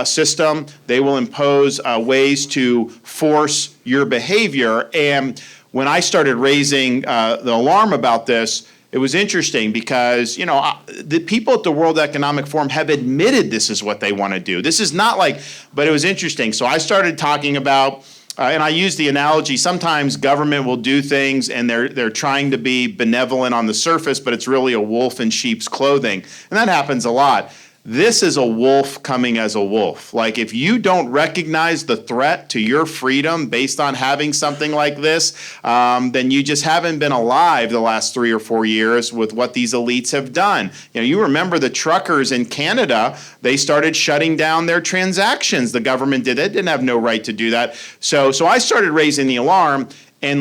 system. They will impose ways to force your behavior. And when I started raising the alarm about this, it was interesting because, the people at the World Economic Forum have admitted this is what they want to do. This is not like, but it was interesting. So I started talking about, and I use the analogy, sometimes government will do things and they're trying to be benevolent on the surface, but it's really a wolf in sheep's clothing. And that happens a lot. This is a wolf coming as a wolf. Like, if you don't recognize the threat to your freedom based on having something like this, then you just haven't been alive the last 3 or 4 years with what these elites have done. You remember the truckers in Canada, they started shutting down their transactions. The government did it, didn't have no right to do that. So I started raising the alarm, and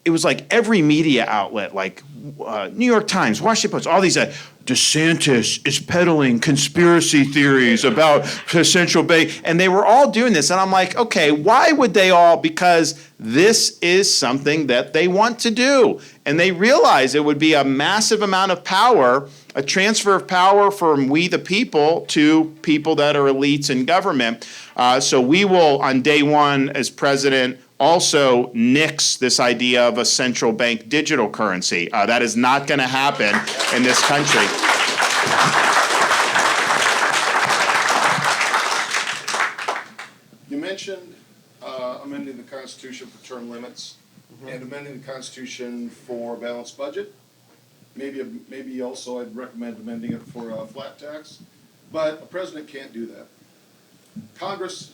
it was like every media outlet, like New York Times, Washington Post, all these, DeSantis is peddling conspiracy theories about the central bank, and they were all doing this, and I'm like, okay, why would they all? Because this is something that they want to do, and they realize it would be a massive amount of power, a transfer of power from we the people to people that are elites in government. So we will, on day one as president, also nix this idea of a central bank digital currency. That is not going to happen in this country. You mentioned amending the Constitution for term limits and amending the Constitution for a balanced budget. Maybe also I'd recommend amending it for a flat tax, but a president can't do that. Congress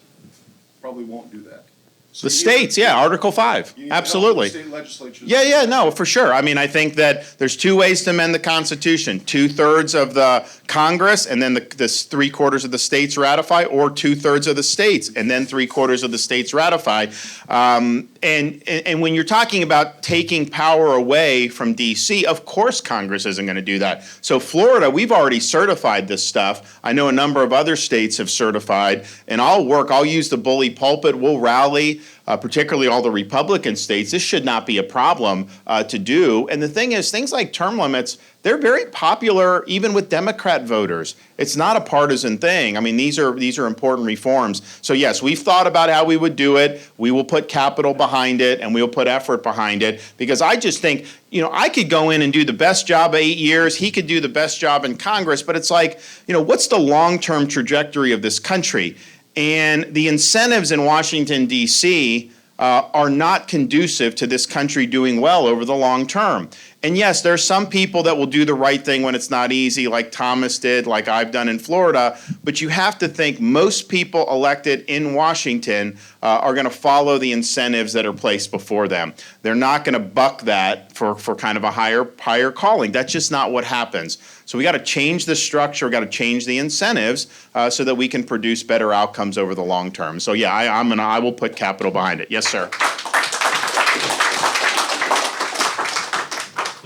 probably won't do that. So The states, yeah, Article 5, absolutely. State legislatures. Yeah, no, for sure. I mean, I think that there's 2 ways to amend the Constitution. 2/3 of the Congress, and then the 3/4 of the states ratify, or 2/3 of the states, and then 3/4 of the states ratify. And when you're talking about taking power away from D.C., of course Congress isn't going to do that. So Florida, we've already certified this stuff. I know a number of other states have certified, and I'll use the bully pulpit, we'll rally, particularly all the Republican states. This should not be a problem to do. And the thing is, things like term limits, they're very popular even with Democrat voters. It's not a partisan thing. I mean, these are important reforms. So yes, we've thought about how we would do it. We will put capital behind it, and we will put effort behind it, because I just think, I could go in and do the best job 8 years. He could do the best job in Congress, but it's like, what's the long-term trajectory of this country? And the incentives in Washington, D.C. Are not conducive to this country doing well over the long term. And yes, there are some people that will do the right thing when it's not easy, like Thomas did, like I've done in Florida. But you have to think most people elected in Washington are going to follow the incentives that are placed before them. They're not going to buck that for kind of a higher calling. That's just not what happens. So we got to change the structure. We got to change the incentives so that we can produce better outcomes over the long term. So yeah, I will put capital behind it. Yes, sir.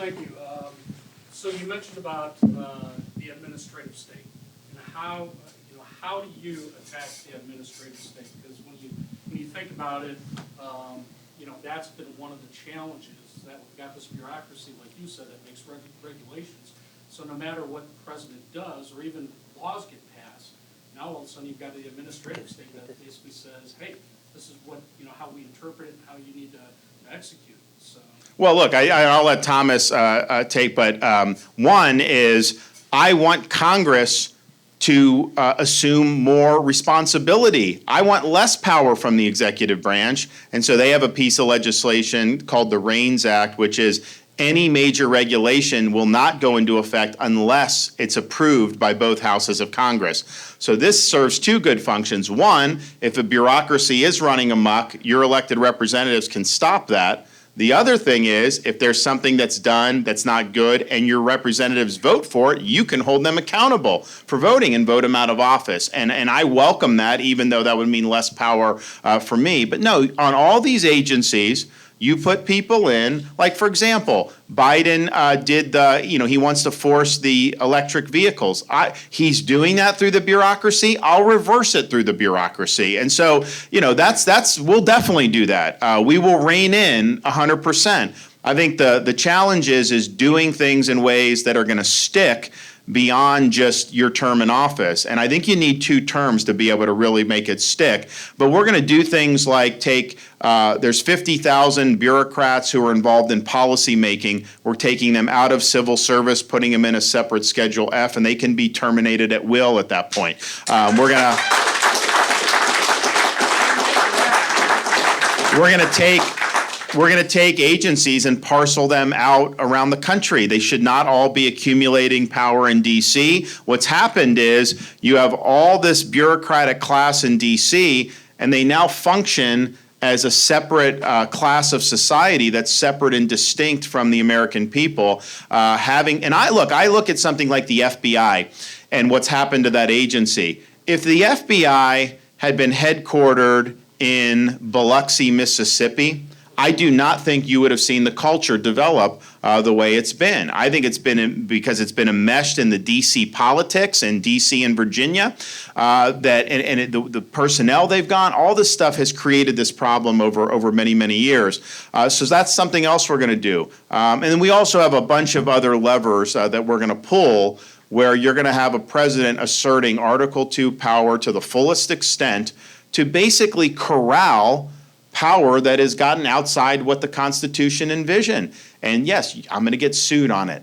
Thank you. So you mentioned about the administrative state and how do you attack the administrative state? Because when you think about it, that's been one of the challenges, that we've got this bureaucracy, like you said, that makes regulations. So no matter what the president does, or even laws get passed, now all of a sudden you've got the administrative state that basically says, hey, this is what how we interpret it and how you need to execute. So. Well, look, I'll let Thomas take, but one is I want Congress to assume more responsibility. I want less power from the executive branch, and so they have a piece of legislation called the REINS Act, which is any major regulation will not go into effect unless it's approved by both houses of Congress. So this serves two good functions. One, if a bureaucracy is running amok, your elected representatives can stop that. The other thing is, if there's something that's done that's not good and your representatives vote for it, you can hold them accountable for voting and vote them out of office. And I welcome that, even though that would mean less power for me. But no, on all these agencies, you put people in, like, for example, Biden did he wants to force the electric vehicles. He's doing that through the bureaucracy. I'll reverse it through the bureaucracy. And so, we'll definitely do that. We will rein in 100%. I think the challenge is doing things in ways that are going to stick beyond just your term in office. And I think you need 2 terms to be able to really make it stick. But we're going to do things like there's 50,000 bureaucrats who are involved in policy making. We're taking them out of civil service, putting them in a separate Schedule F, and they can be terminated at will at that point. We're going to take agencies and parcel them out around the country. They should not all be accumulating power in D.C. What's happened is you have all this bureaucratic class in D.C., and they now function as a separate class of society that's separate and distinct from the American people. I look at something like the FBI and what's happened to that agency. If the FBI had been headquartered in Biloxi, Mississippi, I do not think you would have seen the culture develop the way it's been. I think it's been because it's been enmeshed in the D.C. politics and D.C. and Virginia, the personnel they've gone, all this stuff has created this problem over many, many years. So that's something else we're going to do. And then we also have a bunch of other levers that we're going to pull, where you're going to have a president asserting Article 2 power to the fullest extent to basically corral power that has gotten outside what the Constitution envisioned. And yes, I'm going to get sued on it.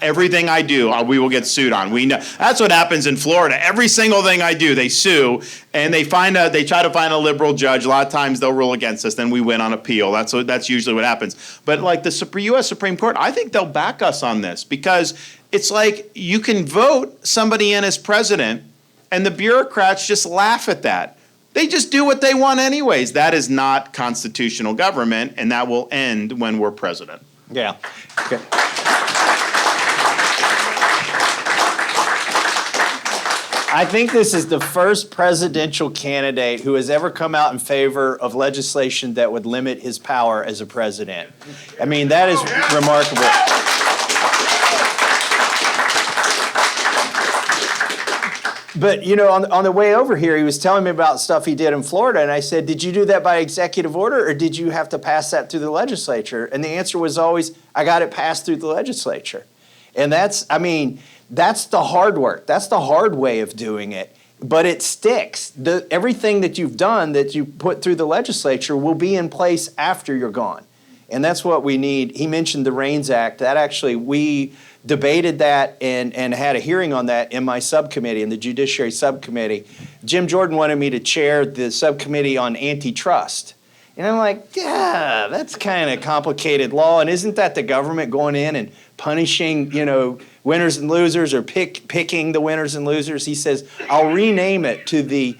Everything I do, we will get sued on. We know that's what happens in Florida. Every single thing I do, they sue, and they try to find a liberal judge. A lot of times they'll rule against us, then we win on appeal. That's usually what happens. But like the U.S. Supreme Court, I think they'll back us on this, because it's like you can vote somebody in as president, and the bureaucrats just laugh at that. They just do what they want anyways. That is not constitutional government, and that will end when we're president. Yeah. Okay. I think this is the first presidential candidate who has ever come out in favor of legislation that would limit his power as a president. I mean, that is remarkable. But, on the way over here, he was telling me about stuff he did in Florida, and I said, did you do that by executive order, or did you have to pass that through the legislature? And the answer was always, I got it passed through the legislature. And that's the hard work. That's the hard way of doing it. But it sticks. Everything that you've done that you put through the legislature will be in place after you're gone. And that's what we need. He mentioned the REINS Act. That actually, we debated that and had a hearing on that in my subcommittee, in the Judiciary Subcommittee. Jim Jordan wanted me to chair the subcommittee on antitrust. And I'm like, yeah, that's kind of complicated law. And isn't that the government going in and punishing, winners and losers, or picking the winners and losers? He says, I'll rename it to the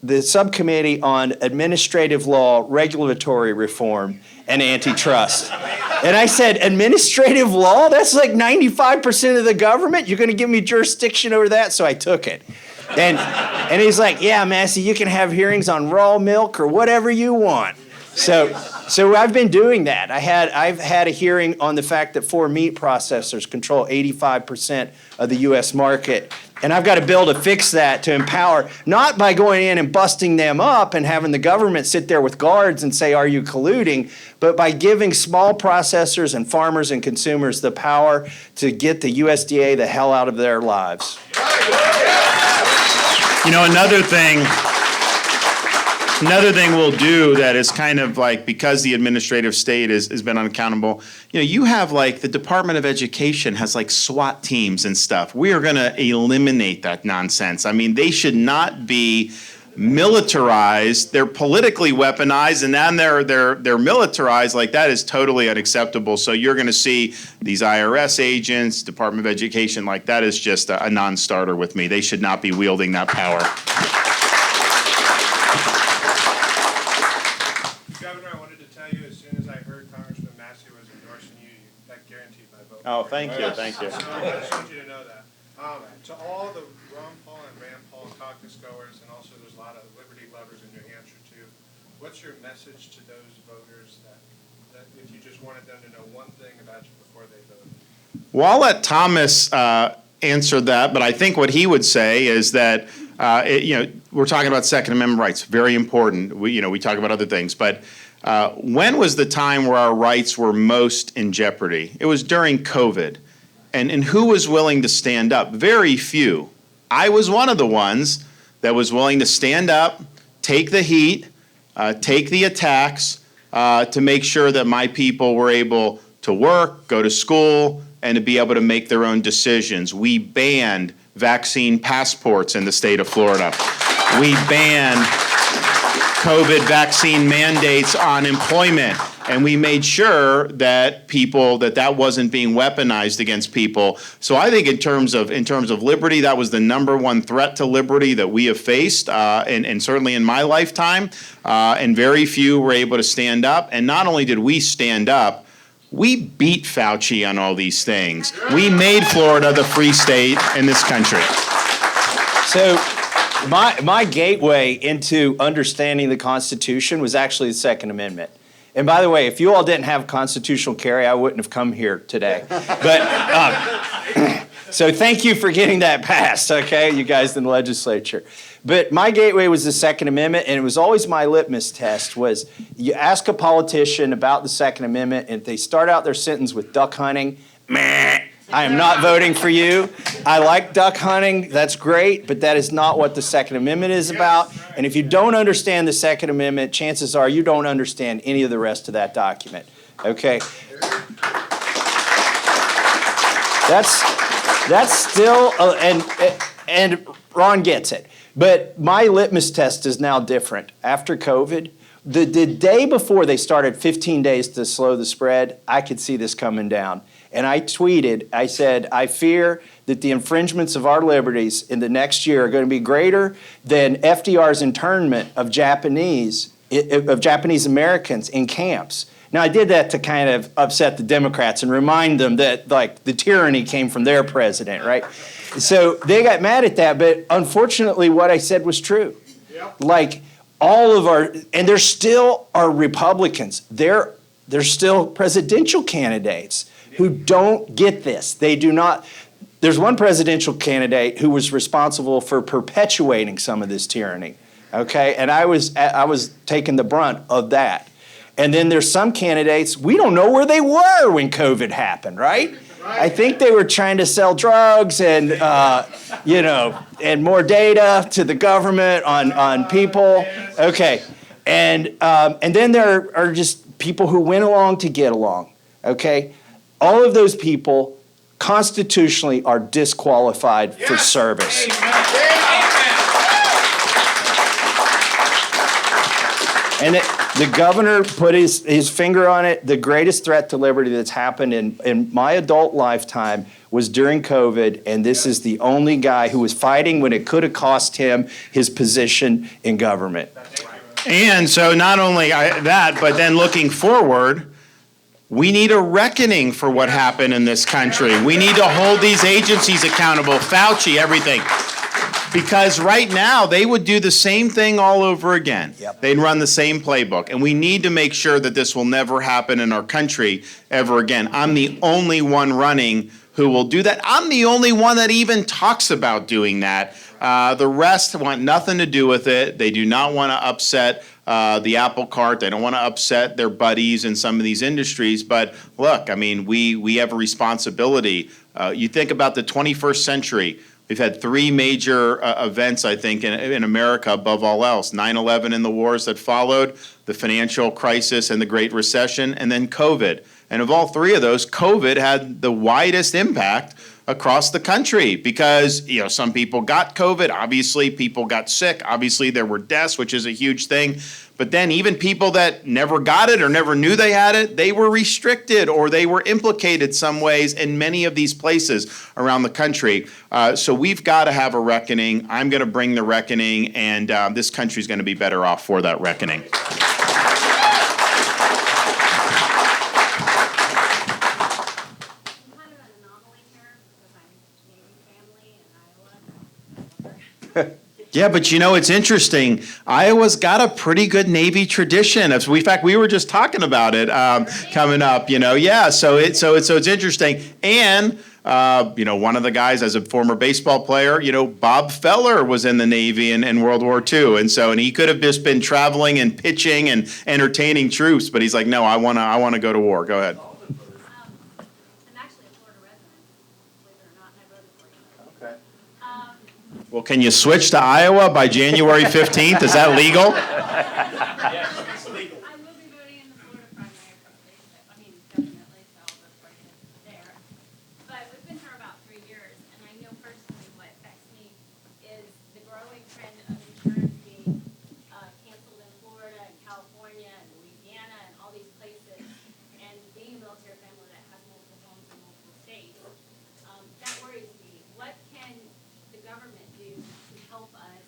the subcommittee on administrative law, regulatory reform, and antitrust. And I said, administrative law? That's like 95% of the government? You're going to give me jurisdiction over that? So I took it. And he's like, yeah, Massie, you can have hearings on raw milk or whatever you want. So I've been doing that. I've had a hearing on the fact that 4 meat processors control 85% of the U.S. market. And I've got a bill to fix that, to empower, not by going in and busting them up and having the government sit there with guards and say, are you colluding, but by giving small processors and farmers and consumers the power to get the USDA the hell out of their lives. Another thing we'll do that is kind of like, because the administrative state has been unaccountable, you have like the Department of Education has like SWAT teams and stuff. We are going to eliminate that nonsense. I mean, they should not be militarized, they're politically weaponized, and then they're militarized. Like, that is totally unacceptable. So you're going to see these IRS agents, Department of Education, like, that is just a non-starter with me. They should not be wielding that power. Governor, I wanted to tell you, as soon as I heard Congressman Massie was endorsing you, that guaranteed my vote. Oh, thank you, thank you. So I just want you to know that. To all the Ron Paul and Rand Paul caucus goers, and also there's a lot of liberty lovers in New Hampshire too, what's your message to those voters that if you just wanted them to know one thing about you before they vote? Well, I'll let Thomas answer that, but I think what he would say is that, we're talking about Second Amendment rights, very important. We talk about other things, but when was the time where our rights were most in jeopardy? It was during COVID. And who was willing to stand up? Very few. I was one of the ones that was willing to stand up, take the heat, take the attacks, to make sure that my people were able to work, go to school, and to be able to make their own decisions. We banned vaccine passports in the state of Florida. We banned COVID vaccine mandates on employment. And we made sure that that wasn't being weaponized against people. So I think in terms of liberty, that was the number one threat to liberty that we have faced, and certainly in my lifetime. And very few were able to stand up. And not only did we stand up, we beat Fauci on all these things. We made Florida the free state in this country. So my gateway into understanding the Constitution was actually the Second Amendment. And by the way, if you all didn't have constitutional carry, I wouldn't have come here today. But so thank you for getting that passed, okay, you guys in the legislature. But my gateway was the Second Amendment, and it was always my litmus test was you ask a politician about the Second Amendment, and if they start out their sentence with duck hunting, meh, I am not voting for you. I like duck hunting, that's great, but that is not what the Second Amendment is about. And if you don't understand the Second Amendment, chances are you don't understand any of the rest of that document, okay? That's still, and Ron gets it. But my litmus test is now different. After COVID, the day before they started 15 days to slow the spread, I could see this coming down. And I tweeted, I said, I fear that the infringements of our liberties in the next year are going to be greater than FDR's internment of Japanese Americans in camps. Now, I did that to kind of upset the Democrats and remind them that, like, the tyranny came from their president, right? So they got mad at that, but unfortunately what I said was true. Like, all of our, and there still are Republicans, they're still presidential candidates who don't get this. They do not. There's one presidential candidate who was responsible for perpetuating some of this tyranny, okay? And I was taking the brunt of that. And then there's some candidates, we don't know where they were when COVID happened, right? I think they were trying to sell drugs and, and more data to the government on people. Okay, and then there are just people who went along to get along, okay? All of those people constitutionally are disqualified for service. And the governor put his finger on it. The greatest threat to liberty that's happened in my adult lifetime was during COVID, and this is the only guy who was fighting when it could have cost him his position in government. And so not only that, but then looking forward, we need a reckoning for what happened in this country. We need to hold these agencies accountable, Fauci, everything. Because right now, they would do the same thing all over again. Yep. They'd run the same playbook. And we need to make sure that this will never happen in our country ever again. I'm the only one running who will do that. I'm the only one that even talks about doing that. The rest want nothing to do with it. They do not want to upset the apple cart. They don't want to upset their buddies in some of these industries. But look, I mean, we have a responsibility. You think about the 21st century. We've had three major events, I think, in America above all else. 9/11 and the wars that followed, the financial crisis and the Great Recession, and then COVID. And of all three of those, COVID had the widest impact across the country because, some people got COVID, obviously people got sick, obviously there were deaths, which is a huge thing. But then even people that never got it or never knew they had it, they were restricted or they were implicated some ways in many of these places around the country. So we've got to have a reckoning. I'm going to bring the reckoning, and this country's going to be better off for that reckoning. Yeah, but it's interesting. Iowa's got a pretty good Navy tradition. In fact, we were just talking about it coming up. Yeah. So it's interesting. And one of the guys, as a former baseball player, Bob Feller was in the Navy in World War II, and he could have just been traveling and pitching and entertaining troops, but he's like, no, I want to go to war. Go ahead. Well, can you switch to Iowa by January 15th? Is that legal? I will be voting in the Florida primary, definitely, so I'll vote for you there. But we've been here about 3 years, and I know personally what affects me is the growing trend of insurance being canceled in Florida and California and Louisiana and all these places. And being a military family that has multiple homes in multiple states, that worries me. What can the government do to help us,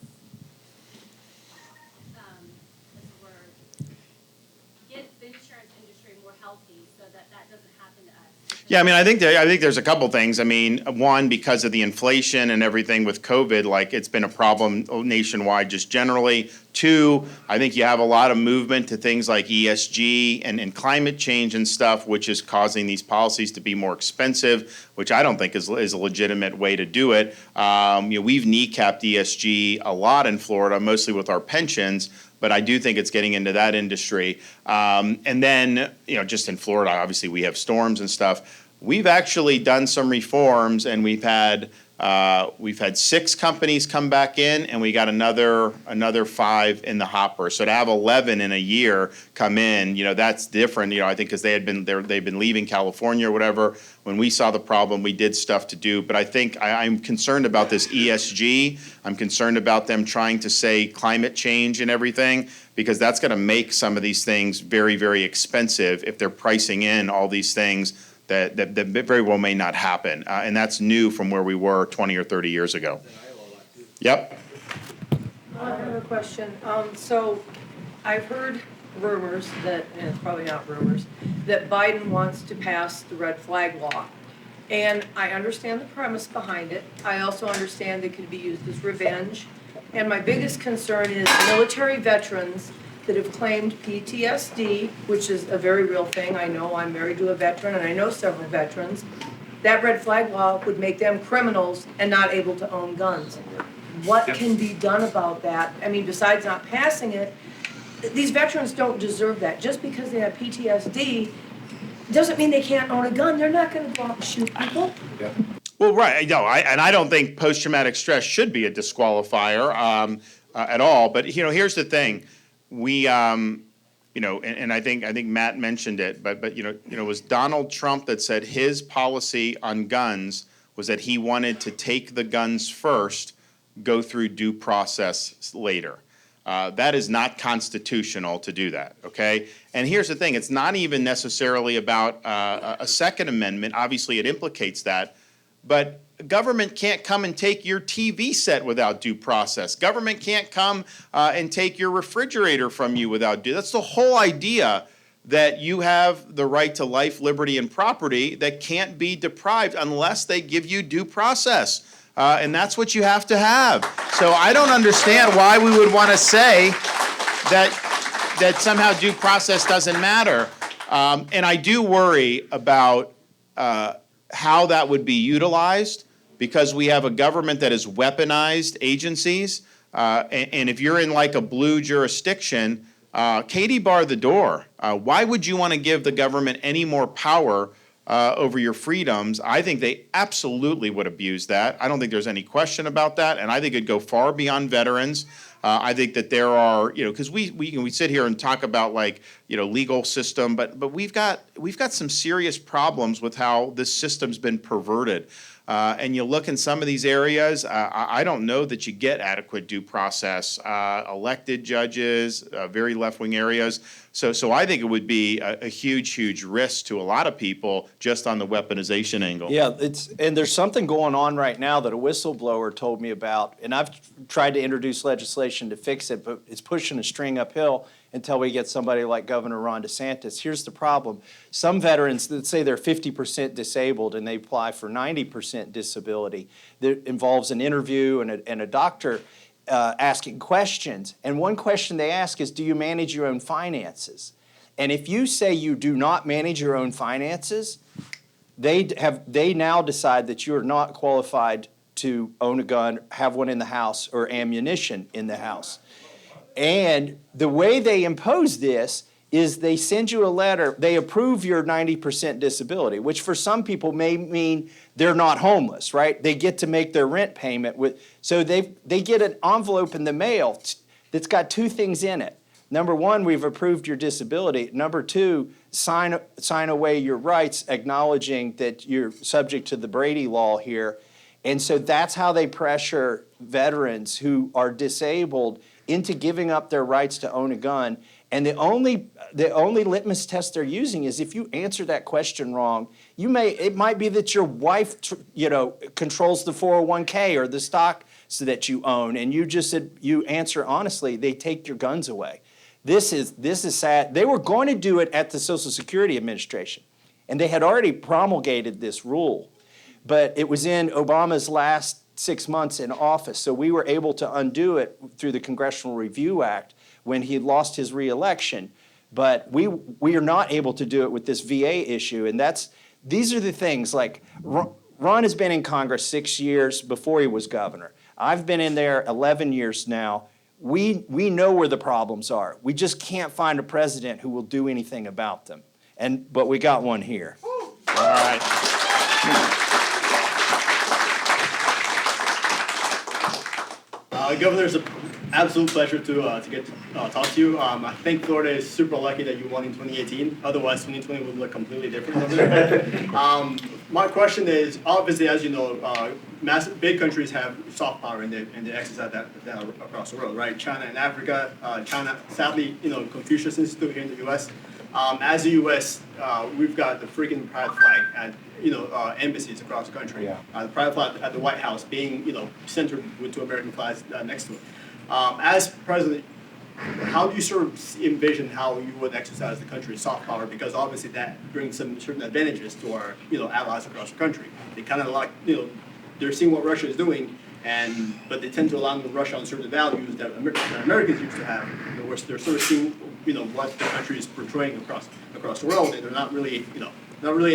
get the insurance industry more healthy so that doesn't happen to us? Yeah, I think there's a couple things. One, because of the inflation and everything with COVID, it's been a problem nationwide just generally. Two, I think you have a lot of movement to things like ESG and climate change and stuff, which is causing these policies to be more expensive, which I don't think is a legitimate way to do it. We've kneecapped ESG a lot in Florida, mostly with our pensions, but I do think it's getting into that industry. And then, just in Florida, obviously we have storms and stuff. We've actually done some reforms, and we've had 6 companies come back in, and we got another 5 in the hopper. So to have 11 in a year come in, that's different. I think because they've been leaving California or whatever. When we saw the problem, we did stuff to do. But I think I'm concerned about this ESG. I'm concerned about them trying to say climate change and everything, because that's going to make some of these things very, very expensive if they're pricing in all these things that very well may not happen. And that's new from where we were 20 or 30 years ago. Yep. I have a question. So I've heard rumors that, and it's probably not rumors, that Biden wants to pass the red flag law. And I understand the premise behind it. I also understand it could be used as revenge. And my biggest concern is military veterans that have claimed PTSD, which is a very real thing. I know, I'm married to a veteran, and I know several veterans. That red flag law would make them criminals and not able to own guns. What can be done about that? Besides not passing it, these veterans don't deserve that. Just because they have PTSD doesn't mean they can't own a gun. They're not going to go out and shoot people. Yeah. Well, right. No, I don't think post-traumatic stress should be a disqualifier at all. But here's the thing: we, and I think Matt mentioned it, but it was Donald Trump that said his policy on guns was that he wanted to take the guns first, go through due process later. That is not constitutional to do that, okay? And here's the thing: it's not even necessarily about a Second Amendment. Obviously, it implicates that. But government can't come and take your TV set without due process. Government can't come and take your refrigerator from you without due. That's the whole idea, that you have the right to life, liberty, and property that can't be deprived unless they give you due process. And that's what you have to have. So I don't understand why we would want to say that somehow due process doesn't matter. And I do worry about how that would be utilized, because we have a government that has weaponized agencies. And if you're in a blue jurisdiction, Katie barred the door. Why would you want to give the government any more power over your freedoms? I think they absolutely would abuse that. I don't think there's any question about that. And I think it'd go far beyond veterans. I think that there are, because we sit here and talk about legal system, but we've got some serious problems with how this system's been perverted. and you look in some of these areas, I don't know that you get adequate due process. Elected judges, very left-wing areas. So I think it would be a huge risk to a lot of people just on the weaponization angle. Yeah, and there's something going on right now that a whistleblower told me about, and I've tried to introduce legislation to fix it, but it's pushing a string uphill until we get somebody like Governor Ron DeSantis. Here's the problem. Some veterans, let's say they're 50% disabled and they apply for 90% disability. That involves an interview and a doctor asking questions. And one question they ask is, do you manage your own finances? And if you say you do not manage your own finances, they now decide that you're not qualified to own a gun, have one in the house, or ammunition in the house. And the way they impose this is they send you a letter, they approve your 90% disability, which for some people may mean they're not homeless, right? They get to make their rent payment so they get an envelope in the mail that's got two things in it. Number one, we've approved your disability. Number two, sign away your rights, acknowledging that you're subject to the Brady Law here. And so that's how they pressure veterans who are disabled into giving up their rights to own a gun. And the only litmus test they're using is if you answer that question wrong, it might be that your wife, controls the 401k or the stock so that you own, and you just said you answer honestly, they take your guns away. This is sad. They were going to do it at the Social Security Administration, and they had already promulgated this rule, but it was in Obama's last 6 months in office, so we were able to undo it through the Congressional Review Act when he lost his reelection. But we are not able to do it with this VA issue, and these are the things, like Ron has been in Congress 6 years before he was governor. I've been in there 11 years now. We know where the problems are. We just can't find a president who will do anything about them. But we got one here. All right. Governor, it's an absolute pleasure to get to talk to you. I think Florida is super lucky that you won in 2018. Otherwise, 2020 would look completely different over there. My question is, obviously, as you know, big countries have soft power and they exercise that across the world, right? China and Africa. China, sadly, Confucius Institute here in the U.S. As the U.S., we've got the freaking pride flag at embassies across the country. Yeah. The pride flag at the White House being centered with two American flags next to it. As president, how do you sort of envision how you would exercise the country's soft power? Because obviously that brings some certain advantages to our allies across the country. They kind of they're seeing what Russia is doing, but they tend to align with Russia on certain values that Americans used to have. They're sort of seeing what the country is portraying across the world, and they're not really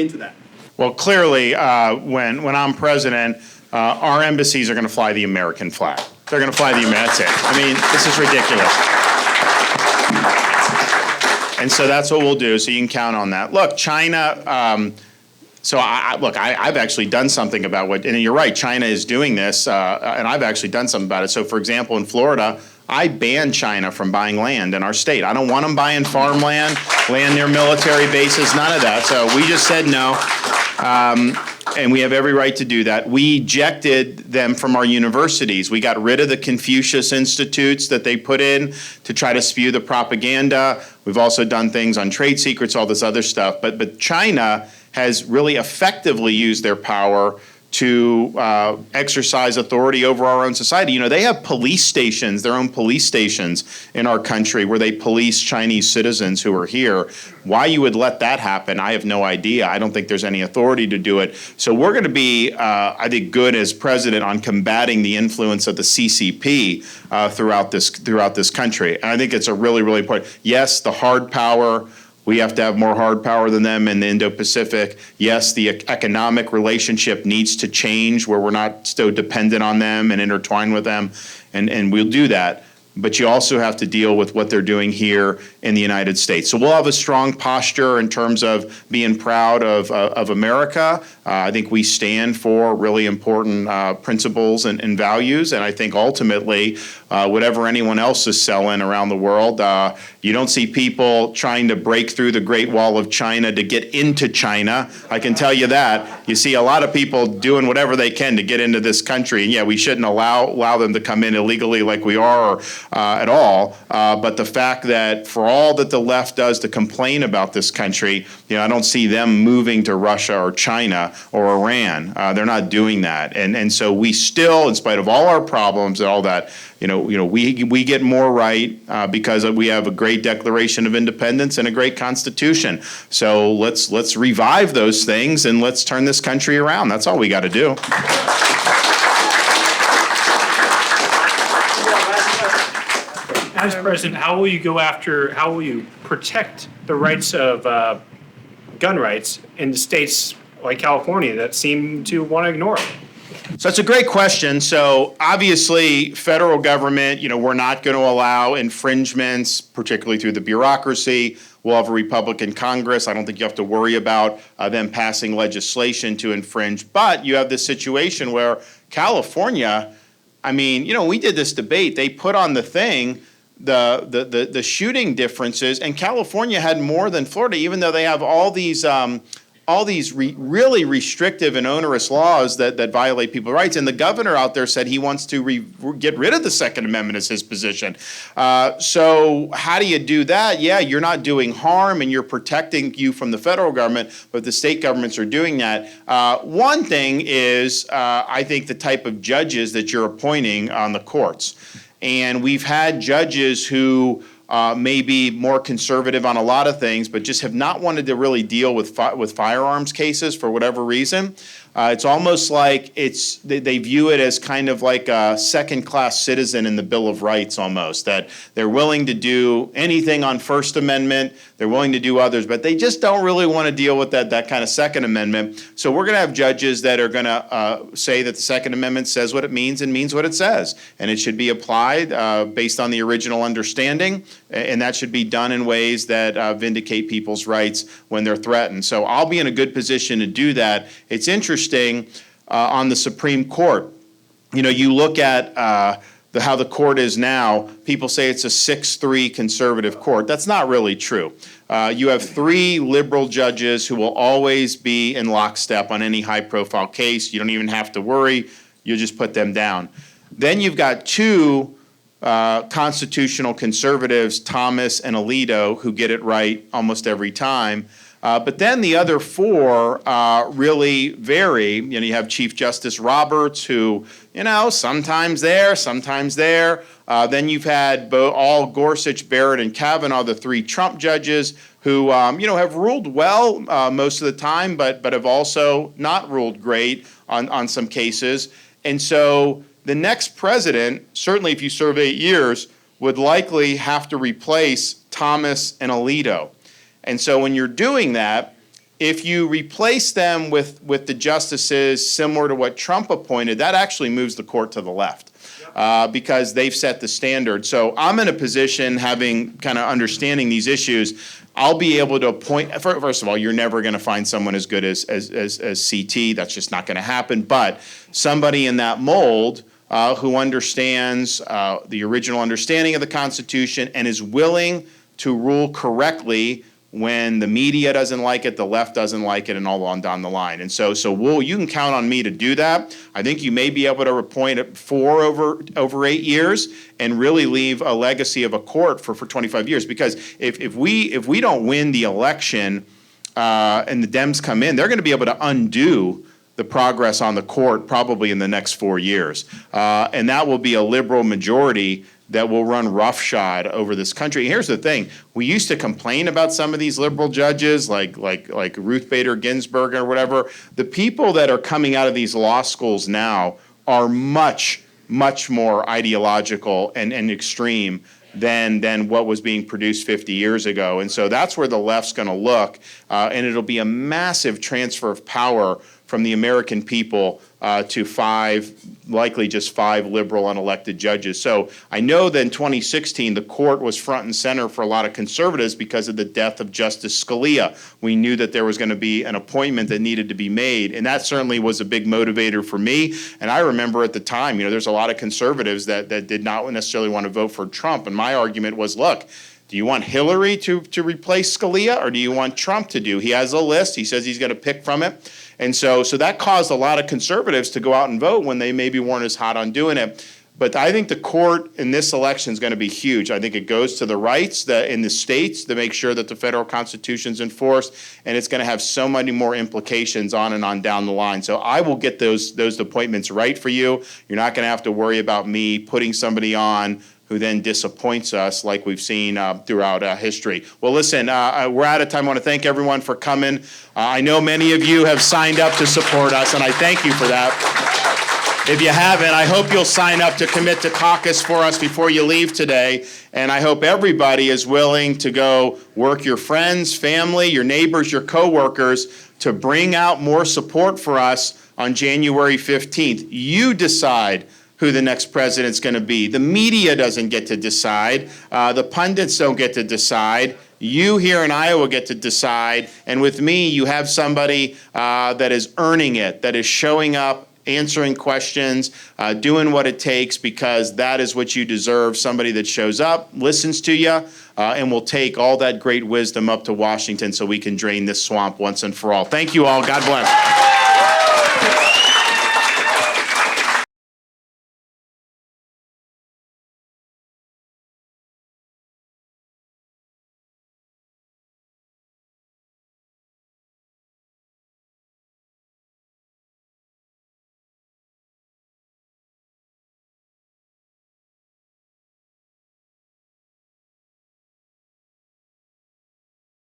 into that. Well, clearly, when I'm president, our embassies are going to fly the American flag. They're going to fly the That's it. I mean, this is ridiculous. And so that's what we'll do. So you can count on that. Look, China. I've actually done something about and you're right, China is doing this, and I've actually done something about it. So, for example, in Florida, I banned China from buying land in our state. I don't want them buying farmland, land near military bases, none of that. So we just said no, and we have every right to do that. We ejected them from our universities. We got rid of the Confucius Institutes that they put in to try to spew the propaganda. We've also done things on trade secrets, all this other stuff. But China has really effectively used their power to exercise authority over our own society. They have police stations, their own police stations in our country where they police Chinese citizens who are here. Why you would let that happen, I have no idea. I don't think there's any authority to do it. So we're going to be, I think, good as president on combating the influence of the CCP throughout this country. And I think it's a really, really important. Yes, the hard power. We have to have more hard power than them in the Indo-Pacific. Yes, the economic relationship needs to change where we're not so dependent on them and intertwined with them, and we'll do that. but you also have to deal with what they're doing here in the United States. So we'll have a strong posture in terms of being proud of America. I think we stand for really important principles and values, and I think ultimately, whatever anyone else is selling around the world, you don't see people trying to break through the Great Wall of China to get into China. I can tell you that. You see a lot of people doing whatever they can to get into this country, and yeah, we shouldn't allow them to come in illegally like we are at all. But the fact that for all that the left does to complain about this country, I don't see them moving to Russia or China or Iran. They're not doing that, and so we still, in spite of all our problems and all that, we get more right because we have a great Declaration of Independence and a great Constitution. So let's revive those things and let's turn this country around. That's all we got to do. As president, how will you protect the rights of gun rights in the states like California that seem to want to ignore it? So that's a great question. So obviously, federal government, we're not going to allow infringements, particularly through the bureaucracy. We'll have a Republican Congress. I don't think you have to worry about them passing legislation to infringe. But you have this situation where California, we did this debate. They put on the thing the shooting differences, and California had more than Florida, even though they have all these really restrictive and onerous laws that violate people's rights. And the governor out there said he wants to get rid of the Second Amendment is his position. So how do you do that? Yeah, you're not doing harm and you're protecting you from the federal government, but the state governments are doing that. One thing is, I think, the type of judges that you're appointing on the courts. And we've had judges who may be more conservative on a lot of things, but just have not wanted to really deal with firearms cases for whatever reason. It's almost like they view it as kind of like a second-class citizen in the Bill of Rights almost, that they're willing to do anything on First Amendment, they're willing to do others, but they just don't really want to deal with that kind of Second Amendment. So we're going to have judges that are going to say that the Second Amendment says what it means and means what it says, and it should be applied based on the original understanding, and that should be done in ways that vindicate people's rights when they're threatened. So I'll be in a good position to do that. It's interesting on the Supreme Court. You look at how the court is now, people say it's a 6-3 conservative court. That's not really true. You have 3 liberal judges who will always be in lockstep on any high-profile case. You don't even have to worry. You just put them down. Then you've got 2 constitutional conservatives, Thomas and Alito, who get it right almost every time. But then the other 4 really vary. You have Chief Justice Roberts, who, sometimes there, sometimes there. Then you've had all Gorsuch, Barrett, and Kavanaugh, the 3 Trump judges, who, have ruled well most of the time, but have also not ruled great on some cases. And so the next president, certainly if you serve 8 years, would likely have to replace Thomas and Alito. And so when you're doing that, if you replace them with the justices similar to what Trump appointed, that actually moves the court to the left because they've set the standard. So I'm in a position, having kind of understanding these issues, I'll be able to appoint, first of all, you're never going to find someone as good as CT. That's just not going to happen. But somebody in that mold who understands the original understanding of the Constitution and is willing to rule correctly when the media doesn't like it, the left doesn't like it, and all on down the line. And so you can count on me to do that. I think you may be able to appoint 4 over 8 years and really leave a legacy of a court for 25 years. Because if we don't win the election and the Dems come in, they're going to be able to undo the progress on the court probably in the next 4 years. And that will be a liberal majority that will run roughshod over this country. Here's the thing. We used to complain about some of these liberal judges like Ruth Bader Ginsburg or whatever. The people that are coming out of these law schools now are much, much more ideological and extreme than what was being produced 50 years ago. And so that's where the left's going to look, and it'll be a massive transfer of power from the American people to likely just five liberal unelected judges. So I know that in 2016, the court was front and center for a lot of conservatives because of the death of Justice Scalia. We knew that there was going to be an appointment that needed to be made, and that certainly was a big motivator for me. And I remember at the time, there's a lot of conservatives that did not necessarily want to vote for Trump, and my argument was, look, do you want Hillary to replace Scalia, or do you want Trump to do? He has a list. He says he's going to pick from it. And so that caused a lot of conservatives to go out and vote when they maybe weren't as hot on doing it. But I think the court in this election is going to be huge. I think it goes to the rights in the states to make sure that the federal Constitution is enforced, and it's going to have so many more implications on and on down the line. So I will get those appointments right for you. You're not going to have to worry about me putting somebody on who then disappoints us like we've seen throughout history. Well, listen, we're out of time. I want to thank everyone for coming. I know many of you have signed up to support us, and I thank you for that. If you haven't, I hope you'll sign up to commit to caucus for us before you leave today, and I hope everybody is willing to go work your friends, family, your neighbors, your coworkers to bring out more support for us on January 15th. You decide who the next president's going to be. The media doesn't get to decide. The pundits don't get to decide. You here in Iowa get to decide. And with me, you have somebody that is earning it, that is showing up, answering questions, doing what it takes, because that is what you deserve. Somebody that shows up, listens to you, and will take all that great wisdom up to Washington so we can drain this swamp once and for all. Thank you all. God bless.